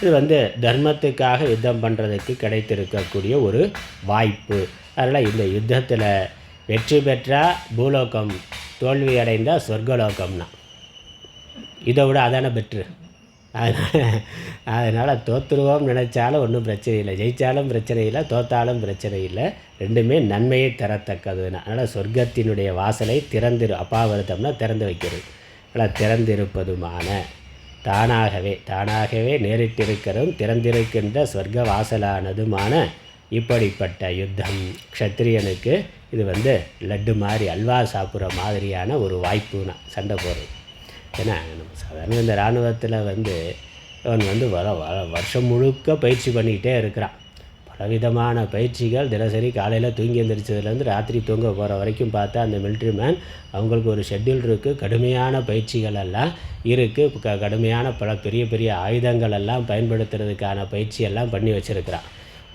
இது தர்மத்துக்காக யுத்தம் பண்ணுறதுக்கு கிடைத்திருக்கக்கூடிய ஒரு வாய்ப்பு. அதனால் இந்த யுத்தத்தில் வெற்றி பெற்றால் பூலோகம், தோல்வி அடைந்தால் சொர்க்கலோகம்னா இதை விட அதான பெற்று. அதனால் தோற்றுருவோம் நினச்சாலும் ஒன்றும் பிரச்சனை இல்லை, ஜெயித்தாலும் பிரச்சனை இல்லை, தோற்றாலும் பிரச்சனை இல்லை, ரெண்டுமே நன்மையை தரத்தக்கதுன்னா. அதனால் சொர்க்கத்தினுடைய வாசலை அபாவிருத்தம்னா திறந்து வைக்கிறது. அதனால் திறந்திருப்பதுமான தானாகவே நேரிட்டிருக்கிறதும் திறந்திருக்கின்ற சொர்க்க வாசலானதுமான இப்படிப்பட்ட யுத்தம் க்ஷத்ரியனுக்கு இது லட்டு மாதிரி அல்வா சாப்பிட்ற மாதிரியான ஒரு வாய்ப்புனா சண்டை போடுறது. ஏன்னா நம்ம சாதாரண இந்த இராணுவத்தில் அவன் வருஷம் முழுக்க பயிற்சி பண்ணிக்கிட்டே இருக்கிறான். பலவிதமான பயிற்சிகள் தினசரி காலையில் தூங்கி எந்திரிச்சதுலேருந்து ராத்திரி தூங்க போகிற வரைக்கும் பார்த்தா அந்த மிலிட்ரி மேன் அவங்களுக்கு ஒரு ஷெட்யூல் இருக்குது. கடுமையான பயிற்சிகள் எல்லாம் இருக்குது. கடுமையான பல பெரிய பெரிய ஆயுதங்கள் எல்லாம் பயன்படுத்துறதுக்கான பயிற்சியெல்லாம் பண்ணி வச்சுருக்கிறான்.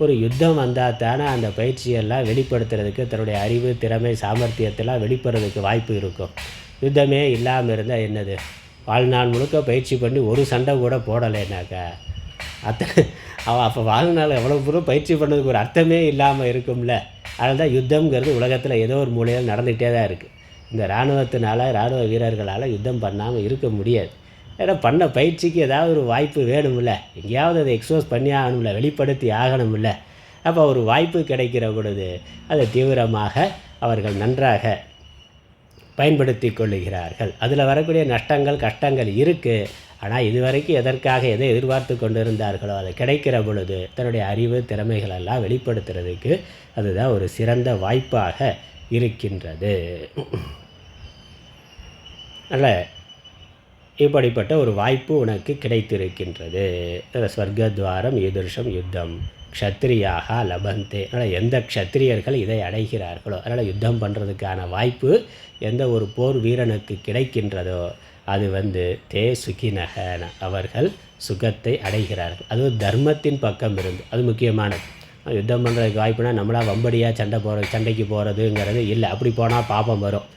ஒரு யுத்தம் வந்தால் தானே அந்த பயிற்சியெல்லாம் வெளிப்படுத்துறதுக்கு தன்னுடைய அறிவு திறமை சாமர்த்தியத்தெல்லாம் வெளிப்படுறதுக்கு வாய்ப்பு இருக்கும். யுத்தமே இல்லாமல் இருந்தால் என்னது, வாழ்நாள் முழுக்க பயிற்சி பண்ணி ஒரு சண்டை கூட போடலைன்னாக்கா அவன் அப்போ வாழ்நாள் எவ்வளோ தூரம் பயிற்சி பண்ணதுக்கு ஒரு அர்த்தமே இல்லாமல் இருக்கும்ல. அதனால தான் யுத்தம்ங்கிறது உலகத்தில் ஏதோ ஒரு மூலையில் நடந்துகிட்டே தான் இருக்குது. இந்த இராணுவ வீரர்களால் யுத்தம் பண்ணாமல் இருக்க முடியாது. ஏன்னா பண்ண பயிற்சிக்கு ஏதாவது ஒரு வாய்ப்பு வேணும்ல, எங்கேயாவது அதை எக்ஸ்போஸ் பண்ணி ஆகணும்ல, வெளிப்படுத்தி ஆகணும்ல. அப்போ ஒரு வாய்ப்பு கிடைக்கிற பொழுது அதை தீவிரமாக அவர்கள் நன்றாக பயன்படுத்தி கொள்ளுகிறார்கள். அதில் வரக்கூடிய நஷ்டங்கள் கஷ்டங்கள் இருக்குது. ஆனால் இதுவரைக்கும் எதற்காக எதை எதிர்பார்த்து கொண்டு இருந்தார்களோ அதை கிடைக்கிற பொழுது தன்னுடைய அறிவு திறமைகளெல்லாம் வெளிப்படுத்துறதுக்கு அதுதான் ஒரு சிறந்த வாய்ப்பாக இருக்கின்றது. அதனால் இப்படிப்பட்ட ஒரு வாய்ப்பு உனக்கு கிடைத்திருக்கின்றது. ஸ்வர்கத்வாரம் ஈதிருஷம் யுத்தம் க்ஷத்ரியாக லபந்தே. அதனால் எந்த க்ஷத்ரியர்கள் இதை அடைகிறார்களோ, அதனால் யுத்தம் பண்ணுறதுக்கான வாய்ப்பு எந்த ஒரு போர் வீரனுக்கு கிடைக்கின்றதோ அது தே சுகினகன அவர்கள் சுகத்தை அடைகிறார்கள். அதுவும் தர்மத்தின் பக்கம் இருந்து, அது முக்கியமானது. யுத்தம் பண்ணுறதுக்கு வாய்ப்புனா நம்மளாக வம்படியாக சண்டைக்கு போகிறதுங்கிறது இல்லை. அப்படி போனால் பாபம் வரும்.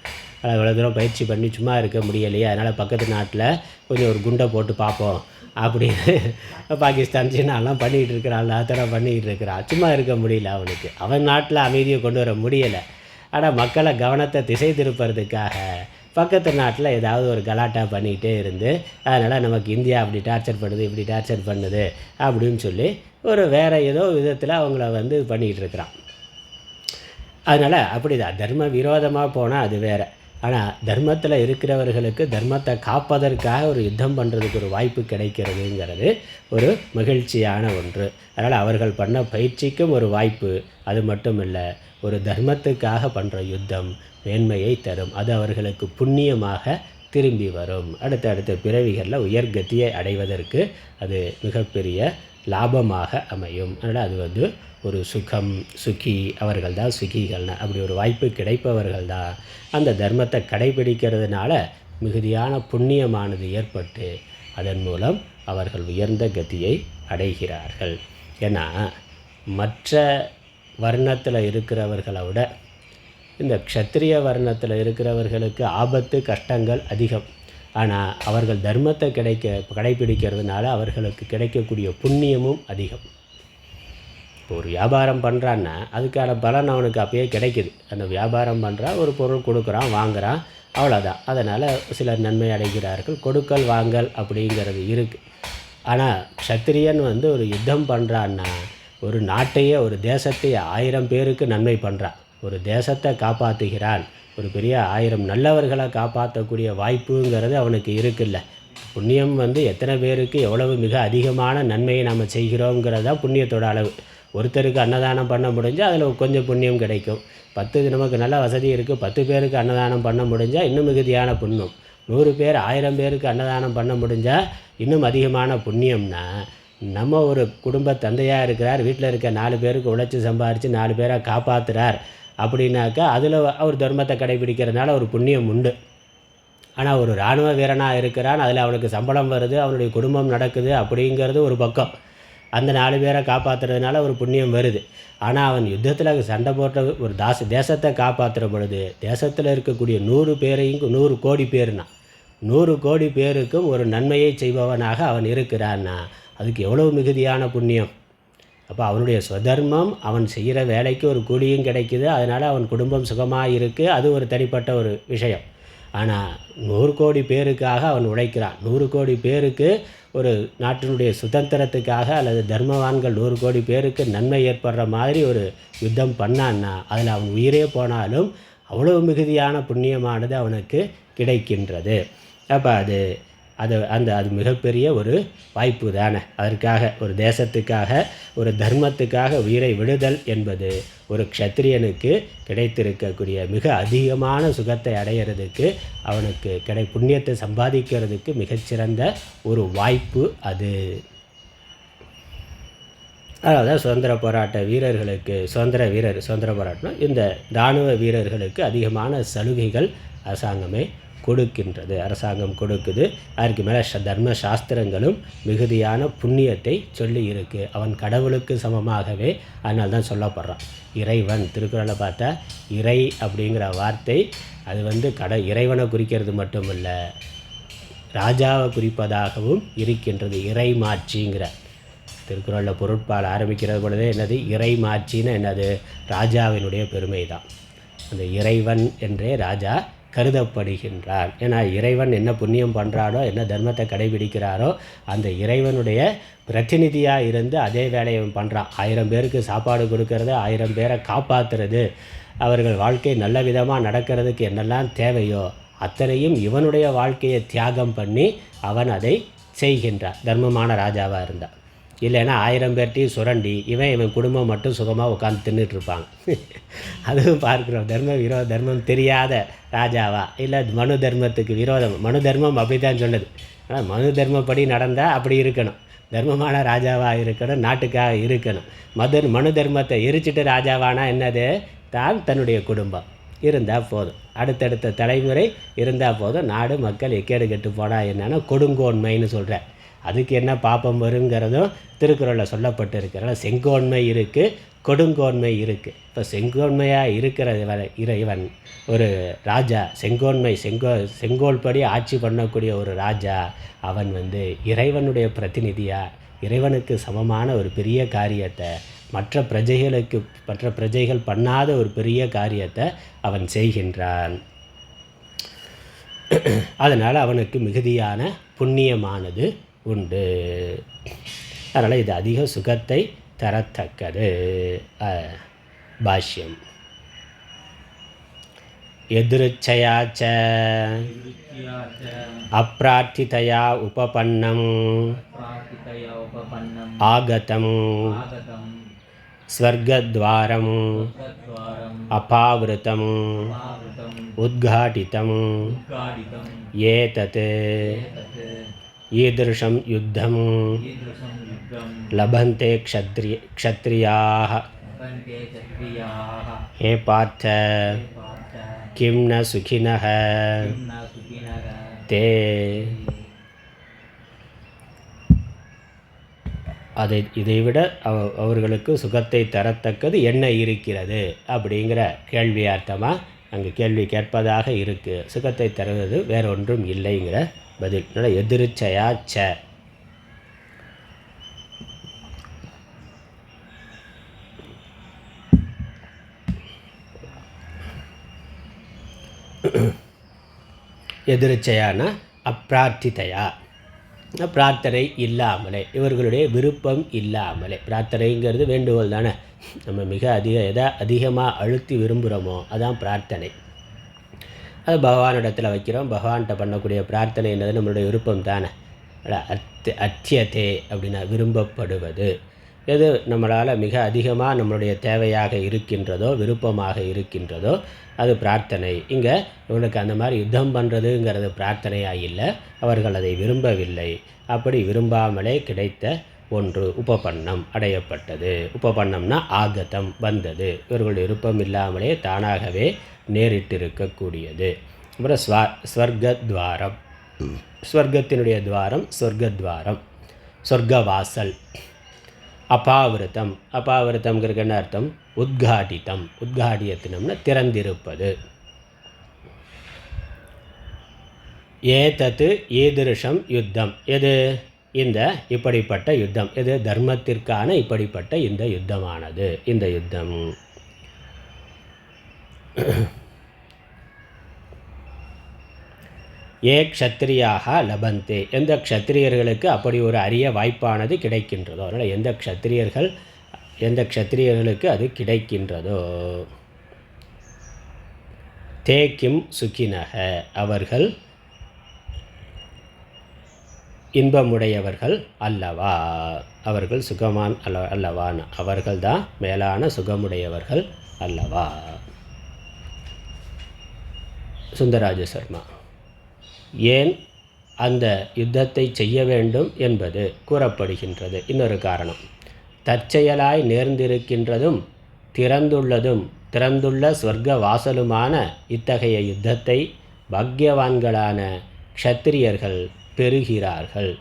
இவ்வளோ தூரம் பயிற்சி பண்ணி சும்மா இருக்க முடியலையே, அதனால் பக்கத்து நாட்டில் கொஞ்சம் ஒரு குண்டை போட்டு பார்ப்போம் அப்படின்னு பாகிஸ்தான் சீனாலாம் பண்ணிகிட்டு இருக்கிறான், அத்தனை பண்ணிக்கிட்டு இருக்கிறான். சும்மா இருக்க முடியல அவனுக்கு. அவன் நாட்டில் அமைதியை கொண்டு வர முடியலை. ஆனால் மக்களை கவனத்தை திசை திருப்புறதுக்காக பக்கத்து நாட்டில் ஏதாவது ஒரு கலாட்டா பண்ணிக்கிட்டே இருந்து, அதனால் நமக்கு இந்தியா அப்படி டார்ச்சர் பண்ணுது, இப்படி டார்ச்சர் பண்ணுது அப்படின்னு சொல்லி ஒரு வேறு ஏதோ விதத்தில் அவங்கள பண்ணிக்கிட்டு இருக்கிறான். அதனால் அப்படி தான் தர்ம விரோதமாக போனால் அது வேறு. ஆனால் தர்மத்தில் இருக்கிறவர்களுக்கு தர்மத்தை காப்பதற்காக ஒரு யுத்தம் பண்ணுறதுக்கு ஒரு வாய்ப்பு கிடைக்கிறதுங்கிறது ஒரு மகிழ்ச்சியான ஒன்று. அதனால் அவர்கள் பண்ண பயிற்சிக்கும் ஒரு வாய்ப்பு. அது மட்டும் இல்லை, ஒரு தர்மத்துக்காக பண்ணுற யுத்தம் மேன்மையை தரும். அது அவர்களுக்கு புண்ணியமாக திரும்பி வரும். அடுத்த பிறவிகளில் உயர்கத்தியை அடைவதற்கு அது மிகப்பெரிய லாபமாக அமையும். அதனால் அது ஒரு சுகம், சுகி, அவர்கள் தான் சுகிகள்னு அப்படி ஒரு வாய்ப்பு கிடைப்பவர்கள் தான் அந்த தர்மத்தை கடைபிடிக்கிறதுனால மிகுதியான புண்ணியமானது ஏற்பட்டு அதன் மூலம் அவர்கள் உயர்ந்த கதியை அடைகிறார்கள். ஏன்னா மற்ற வர்ணத்தில் இருக்கிறவர்களை விட இந்த க்ஷத்திரிய வர்ணத்தில் இருக்கிறவர்களுக்கு ஆபத்து, கஷ்டங்கள் அதிகம். ஆனால் அவர்கள் தர்மத்தை கடைபிடிக்கிறதுனால அவர்களுக்கு கிடைக்கக்கூடிய புண்ணியமும் அதிகம். இப்போ ஒரு வியாபாரம் பண்ணுறான்னா அதுக்கான பலன் அவனுக்கு அப்பயே கிடைக்குது. அந்த வியாபாரம் பண்ணுறான், ஒரு பொருள் கொடுக்குறான், வாங்குகிறான், அவ்வளோதான். அதனால் சிலர் நன்மை அடைகிறார்கள். கொடுக்கல் வாங்கல் அப்படிங்கிறது இருக்குது. ஆனால் க்ஷத்திரியன் ஒரு யுத்தம் பண்ணுறான்னா ஒரு நாட்டையே, ஒரு தேசத்தையே 1000 பேருக்கு நன்மை பண்ணுறான். ஒரு தேசத்தை காப்பாற்றுகிறான். ஒரு பெரிய 1000 நல்லவர்களை காப்பாற்றக்கூடிய வாய்ப்புங்கிறது அவனுக்கு இருக்குல்ல. புண்ணியம் எத்தனை பேருக்கு எவ்வளவு மிக அதிகமான நன்மையை நாம் செய்கிறோங்கிறது தான் புண்ணியத்தோட அளவு. ஒருத்தருக்கு அன்னதானம் பண்ண முடிஞ்சால் அதில் கொஞ்சம் புண்ணியம் கிடைக்கும். 10 நமக்கு நல்ல வசதி இருக்குது, 10 பேருக்கு அன்னதானம் பண்ண முடிஞ்சால் இன்னும் மிகுதியான புண்ணியம். 100 பேர் 1000 பேருக்கு அன்னதானம் பண்ண முடிஞ்சால் இன்னும் அதிகமான புண்ணியம்னா, நம்ம ஒரு குடும்ப தந்தையாக இருக்கிறார், வீட்டில் இருக்க 4 பேருக்கு உழைச்சி சம்பாரித்து 4 பேரை காப்பாற்றுறார் அப்படின்னாக்கா அதில் அவர் தர்மத்தை கடைபிடிக்கிறதுனால ஒரு புண்ணியம் உண்டு. ஆனால் ஒரு இராணுவ வீரனாக இருக்கிறான், அதில் அவனுக்கு சம்பளம் வருது, அவனுடைய குடும்பம் நடக்குது அப்படிங்கிறது ஒரு பக்கம். அந்த 4 பேரை காப்பாற்றுறதுனால ஒரு புண்ணியம் வருது. ஆனால் அவன் யுத்தத்தில் சண்டை போட்ட ஒரு தேசத்தை காப்பாற்றுற பொழுது தேசத்தில் இருக்கக்கூடிய 100 பேரையும் 100 கோடி பேர்னா 100 கோடி பேருக்கும் ஒரு நன்மையை செய்பவனாக அவன் இருக்கிறான்னா அதுக்கு எவ்வளவு மிகுதியான புண்ணியம். அப்போ அவனுடைய ஸ்வதர்மம், அவன் செய்கிற வேலைக்கு ஒரு கூலியும் கிடைக்குது, அதனால் அவன் குடும்பம் சுகமாக இருக்குது. அது ஒரு தனிப்பட்ட ஒரு விஷயம். ஆனால் 100 கோடி பேருக்காக அவன் உழைக்கிறான். 100 கோடி பேருக்கு ஒரு நாட்டினுடைய சுதந்திரத்துக்காக அல்லது தர்மவான்கள் 100 கோடி பேருக்கு நன்மை ஏற்படுற மாதிரி ஒரு யுத்தம் பண்ணான்னா அதில் அவன் உயிரே போனாலும் அவ்வளவு மிகுதியான புண்ணியமானது அவனுக்கு கிடைக்கின்றது. அப்போ அது மிகப்பெரிய ஒரு வாய்ப்பு தானே. அதற்காக ஒரு தேசத்துக்காக, ஒரு தர்மத்துக்காக உயிரை விடுதல் என்பது ஒரு க்ஷத்திரியனுக்கு கிடைத்திருக்கக்கூடிய மிக அதிகமான சுகத்தை அடையிறதுக்கு, அவனுக்கு புண்ணியத்தை சம்பாதிக்கிறதுக்கு மிகச்சிறந்த ஒரு வாய்ப்பு அது. அதாவது சுதந்திர போராட்ட வீரர்களுக்கு, சுதந்திர போராட்டம் இந்த இராணுவ வீரர்களுக்கு அதிகமான சலுகைகள் அரசாங்கம் கொடுக்குது. அதற்கு மேலே தர்ம சாஸ்திரங்களும் மிகுதியான புண்ணியத்தை சொல்லி இருக்குது. அவன் கடவுளுக்கு சமமாகவே அதனால தான் சொல்லப்படுறான். இறைவன் திருக்குறளை பார்த்தா இறை அப்படிங்கிற வார்த்தை அது இறைவனை குறிக்கிறது மட்டும் இல்லை, ராஜாவை குறிப்பதாகவும் இருக்கின்றது. இறை மாட்சிங்கிற திருக்குறளில் பொருட்பால் ஆரம்பிக்கிறது பொழுதே என்னது, இறை மாட்சின்னு என்னது, ராஜாவினுடைய பெருமை தான். அந்த இறைவன் என்றே ராஜா கருதப்படுகின்றார். ஏன்னா இறைவன் என்ன புண்ணியம் பண்ணுறாரோ, என்ன தர்மத்தை கடைபிடிக்கிறாரோ அந்த இறைவனுடைய பிரதிநிதியாக இருந்து அதே வேலையை பண்ணுறான். 1000 பேருக்கு சாப்பாடு கொடுக்கறது, 1000 பேரை காப்பாற்றுறது, அவர்கள் வாழ்க்கை நல்ல விதமாக நடக்கிறதுக்கு என்னெல்லாம் தேவையோ அத்தனையும் இவனுடைய வாழ்க்கையை தியாகம் பண்ணி அவன் அதை செய்கின்றான். தர்மமான ராஜாவாக இருந்தான். இல்லைன்னா 1000 பேர்ட்டையும் சுரண்டி இவன் குடும்பம் மட்டும் சுகமாக உட்காந்து தின்னுட்ருப்பாங்க. அதுவும் பார்க்குறோம். தர்மம் தெரியாத ராஜாவா, இல்லை மனு தர்மத்துக்கு விரோதம். மனு தர்மம் அப்படி தான் சொன்னது. ஆனால் மனு தர்மப்படி நடந்தால் அப்படி இருக்கணும், தர்மமான ராஜாவாக இருக்கணும், நாட்டுக்காக இருக்கணும். மனு தர்மத்தை எரிச்சிட்டு ராஜாவானா என்னது, தான் தன்னுடைய குடும்பம். இருந்தால் போதும், அடுத்தடுத்த தலைமுறை இருந்தால் போதும், நாடு மக்கள் எக்கேடு கெட்டு போனால் என்னென்னா கொடுங்கோன்மைன்னு சொல்கிறேன். அதுக்கு என்ன பாப்பம் வருங்கிறதும் திருக்குறளில் சொல்லப்பட்டு இருக்கிற செங்கோன்மை இருக்குது, கொடுங்கோன்மை இருக்குது. இப்போ செங்கோன்மையாக இருக்கிற இறைவன் ஒரு ராஜா, செங்கோல் படி ஆட்சி பண்ணக்கூடிய ஒரு ராஜா, அவன் இறைவனுடைய பிரதிநிதியாக இறைவனுக்கு சமமான ஒரு பெரிய காரியத்தை மற்ற பிரஜைகள் பண்ணாத ஒரு பெரிய காரியத்தை அவன் செய்கின்றான். அதனால் அவனுக்கு மிகுதியான புண்ணியமானது உண்டு. அதனால் இது அதிக சுகத்தை தரத்தக்கது. பாஷ்யம். எதிருச்சயாச்ச அப்ரார்த்திதயா உபபன்னம் ஆகதம் ஸ்வர்கத்வாரம் அபாவிருதம் உத்காடிதம் ஏதத் ஈதృశம் யுத்தம் லபந்தே க்ஷத்ரியாः. ஹே பார்த்த, கிம் ந சுகினः தே. இதைவிட அவர்களுக்கு சுகத்தை தரத்தக்கது என்ன இருக்கிறது அப்படிங்கிற கேள்வியார்த்தமாக அங்கே கேள்வி கேட்பதாக இருக்குது. சுகத்தை தருவது வேறொன்றும் இல்லைங்கிற பதில். எதிர்ச்சயாச்ச எதிர்ச்சையான அப்பிரார்த்திதையா, பிரார்த்தனை இல்லாமலே, இவர்களுடைய விருப்பம் இல்லாமலே. பிரார்த்தனைங்கிறது வேண்டுகோள் தானே. நம்ம மிக எதை அதிகமாக அழுத்தி விரும்புகிறோமோ அதான் பிரார்த்தனை. அது பகவானிடத்தில் வைக்கிறோம். பகவான்கிட்ட பண்ணக்கூடிய பிரார்த்தனை என்னது நம்மளுடைய விருப்பம் தானே. அத்தியதே அப்படின்னா விரும்பப்படுவது. எது நம்மளால் மிக அதிகமாக நம்மளுடைய தேவையாக இருக்கின்றதோ, விருப்பமாக இருக்கின்றதோ அது பிரார்த்தனை. இங்கே இவனுக்கு அந்த மாதிரி யுத்தம் பண்ணுறதுங்கிறது பிரார்த்தனையாக இல்லை, அவர்கள் அதை விரும்பவில்லை. அப்படி விரும்பாமலே கிடைத்த ஒன்று உபபன்னம், அடையப்பட்டது. உபபன்னம்னா ஆகதம், வந்தது. இவர்களுடைய விருப்பம் இல்லாமலே தானாகவே நேரிட்டிருக்கக்கூடியது. அப்புறம் ஸ்வர்கத்வாரம், ஸ்வர்கத்தினுடைய துவாரம் ஸ்வர்கத்வாரம், சொர்க்கவாசல். அபாவிருத்தம், அபாவிருத்தம்ங்கிறது என்ன அர்த்தம்? உத்காடித்தம், உத்காடியத்தினம்னா திறந்திருப்பது. ஏதத்து ஈதృశம் யுத்தம், எது? இந்த இப்படிப்பட்ட யுத்தம். எது? தர்மத்திற்கான இப்படிப்பட்ட இந்த யுத்தமானது. இந்த யுத்தம் ஏ க்ஷத்ரியாக லபந்தே, எந்த க்ஷத்திரியர்களுக்கு அப்படி ஒரு அரிய வாய்ப்பானது கிடைக்கின்றதோ, அதனால் எந்த க்ஷத்திரியர்களுக்கு அது கிடைக்கின்றதோ, தே கிம் சுகினக, அவர்கள் இன்பமுடையவர்கள் அல்லவா, அவர்கள் சுகமான் அல்லவான், அவர்கள்தான் மேலான சுகமுடையவர்கள் அல்லவா. சுந்தரராஜ சர்மா. ஏன் அந்த யுத்தத்தை செய்ய வேண்டும் என்பது கூறப்படுகின்றது. இன்னொரு காரணம், தற்செயலாய் நேர்ந்திருக்கின்றதும் திறந்துள்ள சொர்க்க வாசலுமான இத்தகைய யுத்தத்தை பாக்யவான்களான க்ஷத்திரியர்கள் பெறுகிறார்கள்.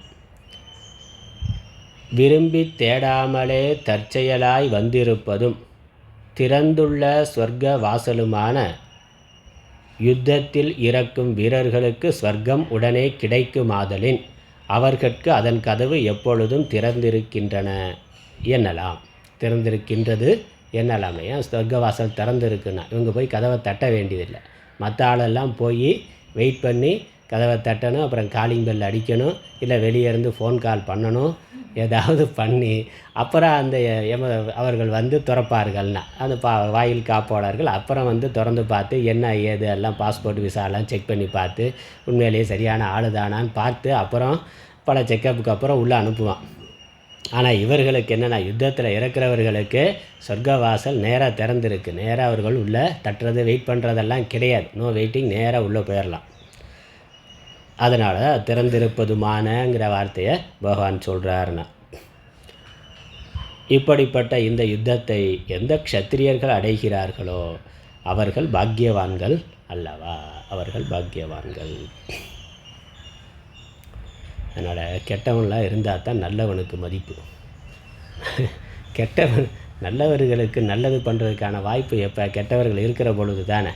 விரும்பி தேடாமலே தற்செயலாய் வந்திருப்பதும் திறந்துள்ள சொர்க்க வாசலுமான யுத்தத்தில் இறக்கும் வீரர்களுக்கு ஸ்வர்க்கம் உடனே கிடைக்குமாதலின் அவர்களுக்கு அதன் கதவு எப்பொழுதும் திறந்திருக்கின்றன என்னலாம். திறந்திருக்கின்றது என்னலாமே. ஸ்வர்க்கவாசல் திறந்திருக்குன்னா இவங்க போய் கதவை தட்ட வேண்டியதில்லை. மற்ற ஆளெல்லாம் போய் வெயிட் பண்ணி கதவை தட்டணும், அப்புறம் காலிங் பெல் அடிக்கணும், இல்லை வெளியே இருந்து ஃபோன் கால் பண்ணணும், ஏதாவது பண்ணி அப்புறம் அந்த அவர்கள் திறப்பார்கள்னா அந்த வாயில் காப்பாளர்கள் அப்புறம் திறந்து பார்த்து என்ன ஏது எல்லாம் பாஸ்போர்ட் விசாலாம் செக் பண்ணி பார்த்து உண்மையிலேயே சரியான ஆளு தானான்னு பார்த்து அப்புறம் பல செக்கப்புக்கு அப்புறம் உள்ளே அனுப்புவான். ஆனால் இவர்களுக்கு என்னென்னா, யுத்தத்தில் இறக்குறவர்களுக்கு சொர்க்கவாசல் நேராக திறந்துருக்கு. நேராக அவர்கள் உள்ளே தட்டுறது வெயிட் பண்ணுறதெல்லாம் கிடையாது. நோ வெயிட்டிங், நேராக உள்ளே போயிடலாம். அதனால் திறந்திருப்பதுமானங்கிற வார்த்தையை பகவான் சொல்கிறாருன்னா, இப்படிப்பட்ட இந்த யுத்தத்தை எந்த க்ஷத்திரியர்கள் அடைகிறார்களோ அவர்கள் பாக்கியவான்கள் அல்லவா, அவர்கள் பாக்கியவான்கள். அதனால் கெட்டவன்லாம் இருந்தால் தான் நல்லவனுக்கு மதிப்பு. கெட்டவன் நல்லவர்களுக்கு நல்லது பண்ணுறதுக்கான வாய்ப்பு எப்போ? கெட்டவர்கள் இருக்கிற பொழுது தானே.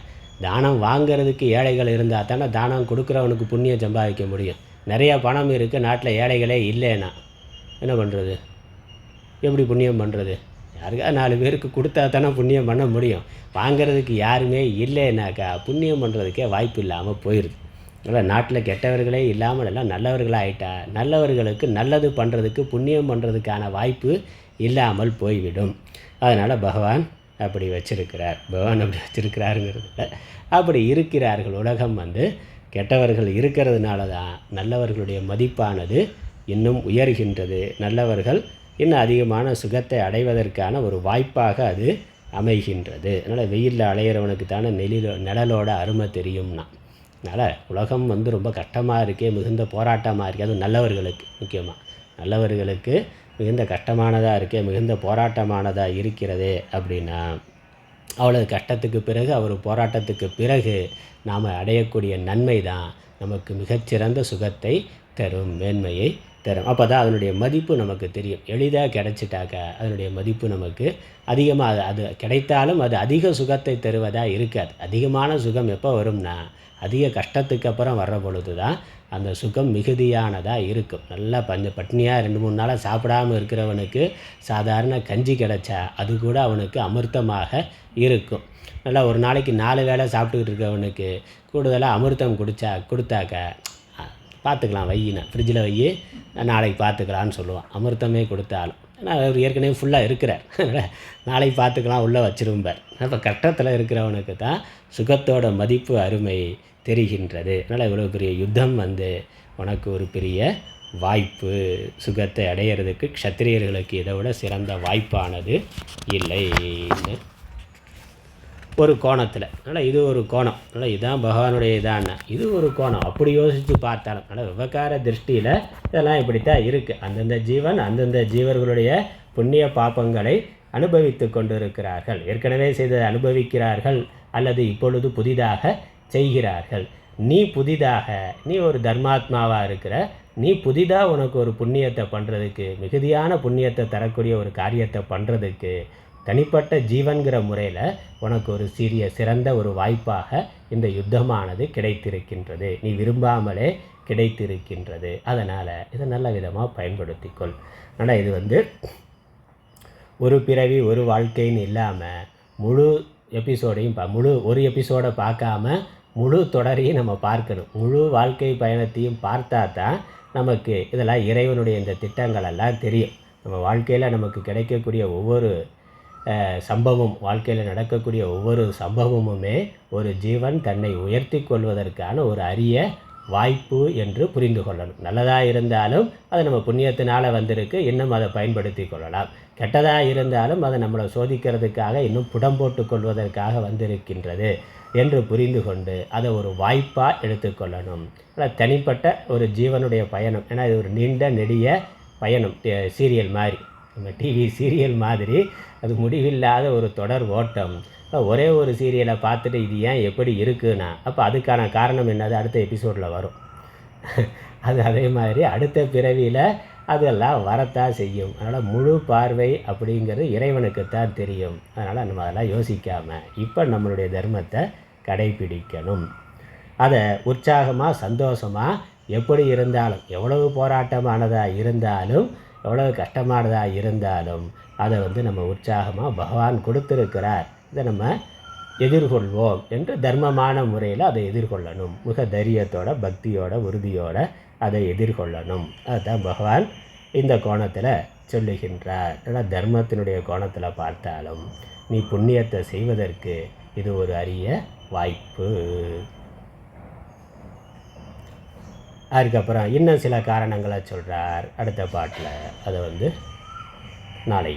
தானம் வாங்கிறதுக்கு ஏழைகள் இருந்தால் தானே தானம் கொடுக்குறவனுக்கு புண்ணியம் சம்பாதிக்க முடியும். நிறையா பணம் இருக்குது, நாட்டில் ஏழைகளே இல்லைன்னா என்ன பண்ணுறது? எப்படி புண்ணியம் பண்ணுறது? யாருக்கா 4 பேருக்கு கொடுத்தா தானே புண்ணியம் பண்ண முடியும். வாங்கிறதுக்கு யாருமே இல்லைன்னாக்கா புண்ணியம் பண்ணுறதுக்கே வாய்ப்பு இல்லாமல் போயிடுது. அதனால் நாட்டில் கெட்டவர்களே இல்லாமல் எல்லாம் நல்லவர்களாக ஆகிட்டா நல்லவர்களுக்கு நல்லது பண்ணுறதுக்கு புண்ணியம் பண்ணுறதுக்கான வாய்ப்பு இல்லாமல் போய்விடும். அதனால் பகவான் அப்படி வச்சிருக்கிறார். பகவான் அப்படி வச்சிருக்கிறாருங்கிறதுல அப்படி இருக்கிறார்கள். உலகம் கெட்டவர்கள் இருக்கிறதுனால தான் நல்லவர்களுடைய மதிப்பானது இன்னும் உயர்கின்றது. நல்லவர்கள் இன்னும் அதிகமான சுகத்தை அடைவதற்கான ஒரு வாய்ப்பாக அது அமைகின்றது. அதனால் வெயிலில் அலையிறவனுக்கு தானே நிழலோட அருமை தெரியும்னா. அதனால் உலகம் ரொம்ப கஷ்டமாக இருக்கே, மிகுந்த போராட்டமாக இருக்கே. அதுவும் நல்லவர்களுக்கு, முக்கியமாக நல்லவர்களுக்கு மிகுந்த கஷ்டமானதாக இருக்கே, மிகுந்த போராட்டமானதாக இருக்கிறதே அப்படின்னா, அவ்வளவு கஷ்டத்துக்கு பிறகு அவர் போராட்டத்துக்கு பிறகு நாம் அடையக்கூடிய நன்மை தான் நமக்கு மிகச்சிறந்த சுகத்தை தரும், மேன்மையை தரும். அப்போ தான் அதனுடைய மதிப்பு நமக்கு தெரியும். எளிதாக கிடைச்சிட்டாக்கா அதனுடைய மதிப்பு நமக்கு அதிகமாக, அது கிடைத்தாலும் அது அதிக சுகத்தை தருவதாக இருக்காது. அதிகமான சுகம் எப்போ வரும்னா அதிக கஷ்டத்துக்கு அப்புறம் வர்ற பொழுது தான் அந்த சுகம் மிகுதியானதாக இருக்கும். நல்லா பட்னியாக 2-3 நாளாக சாப்பிடாமல் இருக்கிறவனுக்கு சாதாரண கஞ்சி கிடச்சா அது கூட அவனுக்கு அமிர்தமாக இருக்கும். நல்லா ஒரு நாளைக்கு 4 வேளை சாப்பிட்டுக்கிட்டு இருக்கவனுக்கு கூடுதலாக அமிர்தம் கொடுத்தாக்க பார்த்துக்கலாம், வையினா ஃப்ரிட்ஜில் வை, நாளைக்கு பார்த்துக்கலான்னு சொல்லுவான். அமிர்தமே கொடுத்தாலும் ஆனால் அவர் ஏற்கனவே ஃபுல்லாக இருக்கிறார், நாளைக்கு பார்த்துக்கலாம் உள்ளே வச்சிருப்பார். அப்போ கஷ்டத்தில் இருக்கிறவனுக்கு தான் சுகத்தோட மதிப்பு அருமை தெரிகின்றது. அதனால் இவ்வளோ பெரிய யுத்தம் உனக்கு ஒரு பெரிய வாய்ப்பு. சுகத்தை அடையிறதுக்கு க்ஷத்திரியர்களுக்கு இதை விட சிறந்த வாய்ப்பானது இல்லை ஒரு கோணத்தில். அதனால் இது ஒரு கோணம். அதனால் இதுதான் பகவானுடைய இதான இது ஒரு கோணம். அப்படி யோசித்து பார்த்தாலும் அதனால் விவகார திருஷ்டியில் இதெல்லாம் இப்படித்தான் இருக்குது. அந்தந்த ஜீவன் அந்தந்த ஜீவர்களுடைய புண்ணிய பாப்பங்களை அனுபவித்து கொண்டு இருக்கிறார்கள். ஏற்கனவே செய்ததை அனுபவிக்கிறார்கள் அல்லது இப்பொழுது புதிதாக செய்கிறார்கள். நீ ஒரு தர்மாத்மாவாக இருக்கிற, நீ புதிதாக உனக்கு ஒரு புண்ணியத்தை பண்ணுறதுக்கு, மிகுதியான புண்ணியத்தை தரக்கூடிய ஒரு காரியத்தை பண்ணுறதுக்கு தனிப்பட்ட ஜீவன்கிற முறையில் உனக்கு ஒரு சிறந்த ஒரு வாய்ப்பாக இந்த யுத்தமானது கிடைத்திருக்கின்றது. நீ விரும்பாமலே கிடைத்திருக்கின்றது. அதனால் இதை நல்ல விதமாக பயன்படுத்திக்கொள். ஆனால் இது ஒரு பிறவி ஒரு வாழ்க்கைன்னு இல்லாமல் முழு எபிசோடையும் ஒரு எபிசோடை பார்க்காம முழு தொடரையும் நம்ம பார்க்கணும். முழு வாழ்க்கை பயணத்தையும் பார்த்தா தான் நமக்கு இதெல்லாம் இறைவனுடைய இந்த திட்டங்களெல்லாம் தெரியும். நம்ம வாழ்க்கையில் நமக்கு கிடைக்கக்கூடிய ஒவ்வொரு சம்பவம், வாழ்க்கையில் நடக்கக்கூடிய ஒவ்வொரு சம்பவமுமே ஒரு ஜீவன் தன்னை உயர்த்தி கொள்வதற்கான ஒரு அரிய வாய்ப்பு என்று புரிந்து கொள்ளணும். நல்லதாக இருந்தாலும் அது நம்ம புண்ணியத்தினால் வந்திருக்கு, இன்னும் அதை பயன்படுத்தி கொள்ளலாம். கெட்டதாக இருந்தாலும் அதை நம்மளை சோதிக்கிறதுக்காக, இன்னும் புடம் போட்டு கொள்வதற்காக வந்திருக்கின்றது என்று புரிந்து கொண்டு அதை ஒரு வாய்ப்பாக எடுத்துக்கொள்ளணும். தனிப்பட்ட ஒரு ஜீவனுடைய பயணம், ஏன்னா இது ஒரு நீண்ட நெடிய பயணம். சீரியல் மாதிரி, நம்ம டிவி சீரியல் மாதிரி அது முடிவில்லாத ஒரு தொடர் ஓட்டம். ஒரே ஒரு சீரியலை பார்த்துட்டு இது ஏன் எப்படி இருக்குன்னா, அப்போ அதுக்கான காரணம் என்னது அடுத்த எபிசோடில் வரும். அது அதே மாதிரி அடுத்த பிறவியில் அதெல்லாம் வரத்தான் செய்யும். அதனால் முழு பார்வை அப்படிங்கிறது இறைவனுக்குத்தான் தெரியும். அதனால் நம்ம அதெல்லாம் யோசிக்காமல் இப்போ நம்மளுடைய தர்மத்தை கடைபிடிக்கணும். அதை உற்சாகமாக சந்தோஷமாக எப்படி இருந்தாலும், எவ்வளவு போராட்டமானதாக இருந்தாலும், எவ்வளவு கஷ்டமானதாக இருந்தாலும் அதை நம்ம உற்சாகமாக பகவான் கொடுத்துருக்கிறார், இதை நம்ம எதிர்கொள்வோம் என்று தர்மமான முறையில் அதை எதிர்கொள்ளணும். மிக தைரியத்தோட, பக்தியோட, உறுதியோடு அதை எதிர்கொள்ளணும். அதுதான் பகவான் இந்த கோணத்தில் சொல்லுகின்றார். அதனால் தர்மத்தினுடைய கோணத்தில் பார்த்தாலும் நீ புண்ணியத்தை செய்வதற்கு இது ஒரு அரிய வாய்ப்பு. அதுக்கப்புறம் இன்னும் சில காரணங்களை சொல்கிறார் அடுத்த பாட்டில். அதை நாளை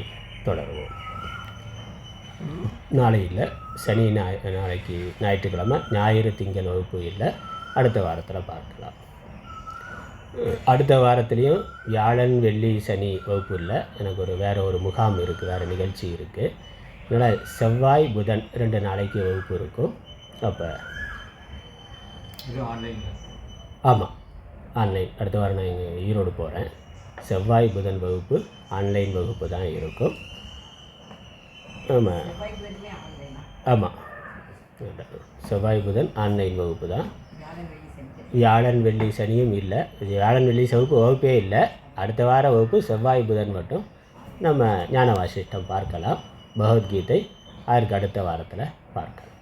தொடருவோம். நாளை இல்லை, சனி நாளைக்கு ஞாயிற்றுக்கிழமை, ஞாயிறு திங்கள் வகுப்பு இல்லை, அடுத்த வாரத்தில் பார்க்கலாம். அடுத்த வாரத்துலேயும் வியாழன் வெள்ளி சனி வகுப்பு இல்லை, எனக்கு வேறு ஒரு முகாம் இருக்குது, வேறு நிகழ்ச்சி இருக்குது. அதனால் செவ்வாய் புதன் 2 நாளைக்கு வகுப்பு இருக்கும். அப்போ ஆமாம், ஆன்லைன். அடுத்த வாரம் நான் இங்கே ஈரோடு போகிறேன். செவ்வாய் புதன் வகுப்பு ஆன்லைன் வகுப்பு தான் இருக்கும். ஆமாம் ஆமாம், செவ்வாய் புதன் ஆன்லைன் வகுப்பு தான். வியாழன் வெள்ளி சனியும் இல்லை. வியாழன் வெள்ளி வகுப்பே இல்லை. அடுத்த வார வகுப்பு செவ்வாய் புதன் மட்டும் நம்ம ஞான வாசிஷ்டம் பார்க்கலாம். பகவத்கீதை அதற்கு அடுத்த வாரத்தில் பார்க்கலாம்.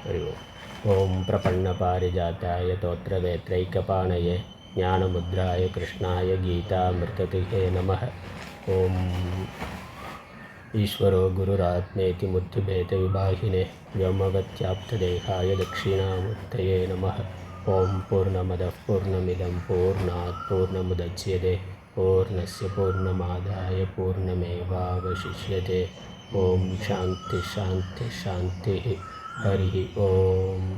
ஹரி ஓம். ஓம் பிரபன்ன பாரிஜாத்தாய தோத்திர வேத்ரைக்கபாணயே ஞானமுத்ராய கிருஷ்ணாய கீதாமிருததிஹே நமः. ஓம் ஈஸ்வரோ குருராத்மேதி முத்திபேத விபாகினே வ்யோமவத்யாப்ததேகாய தட்சிணாமூர்த்தயே நமः. ஓம் பூர்ணமதः பூர்ணமிதம் பூர்ணாத் பூர்ணமுதச்யதே பூர்ணஸ்ய பூர்ணமாதாய பூர்ணமேவாவசிஷ்யதே. ஓம் சாந்தி சாந்தி சாந்தி. ஹரி ஓம்.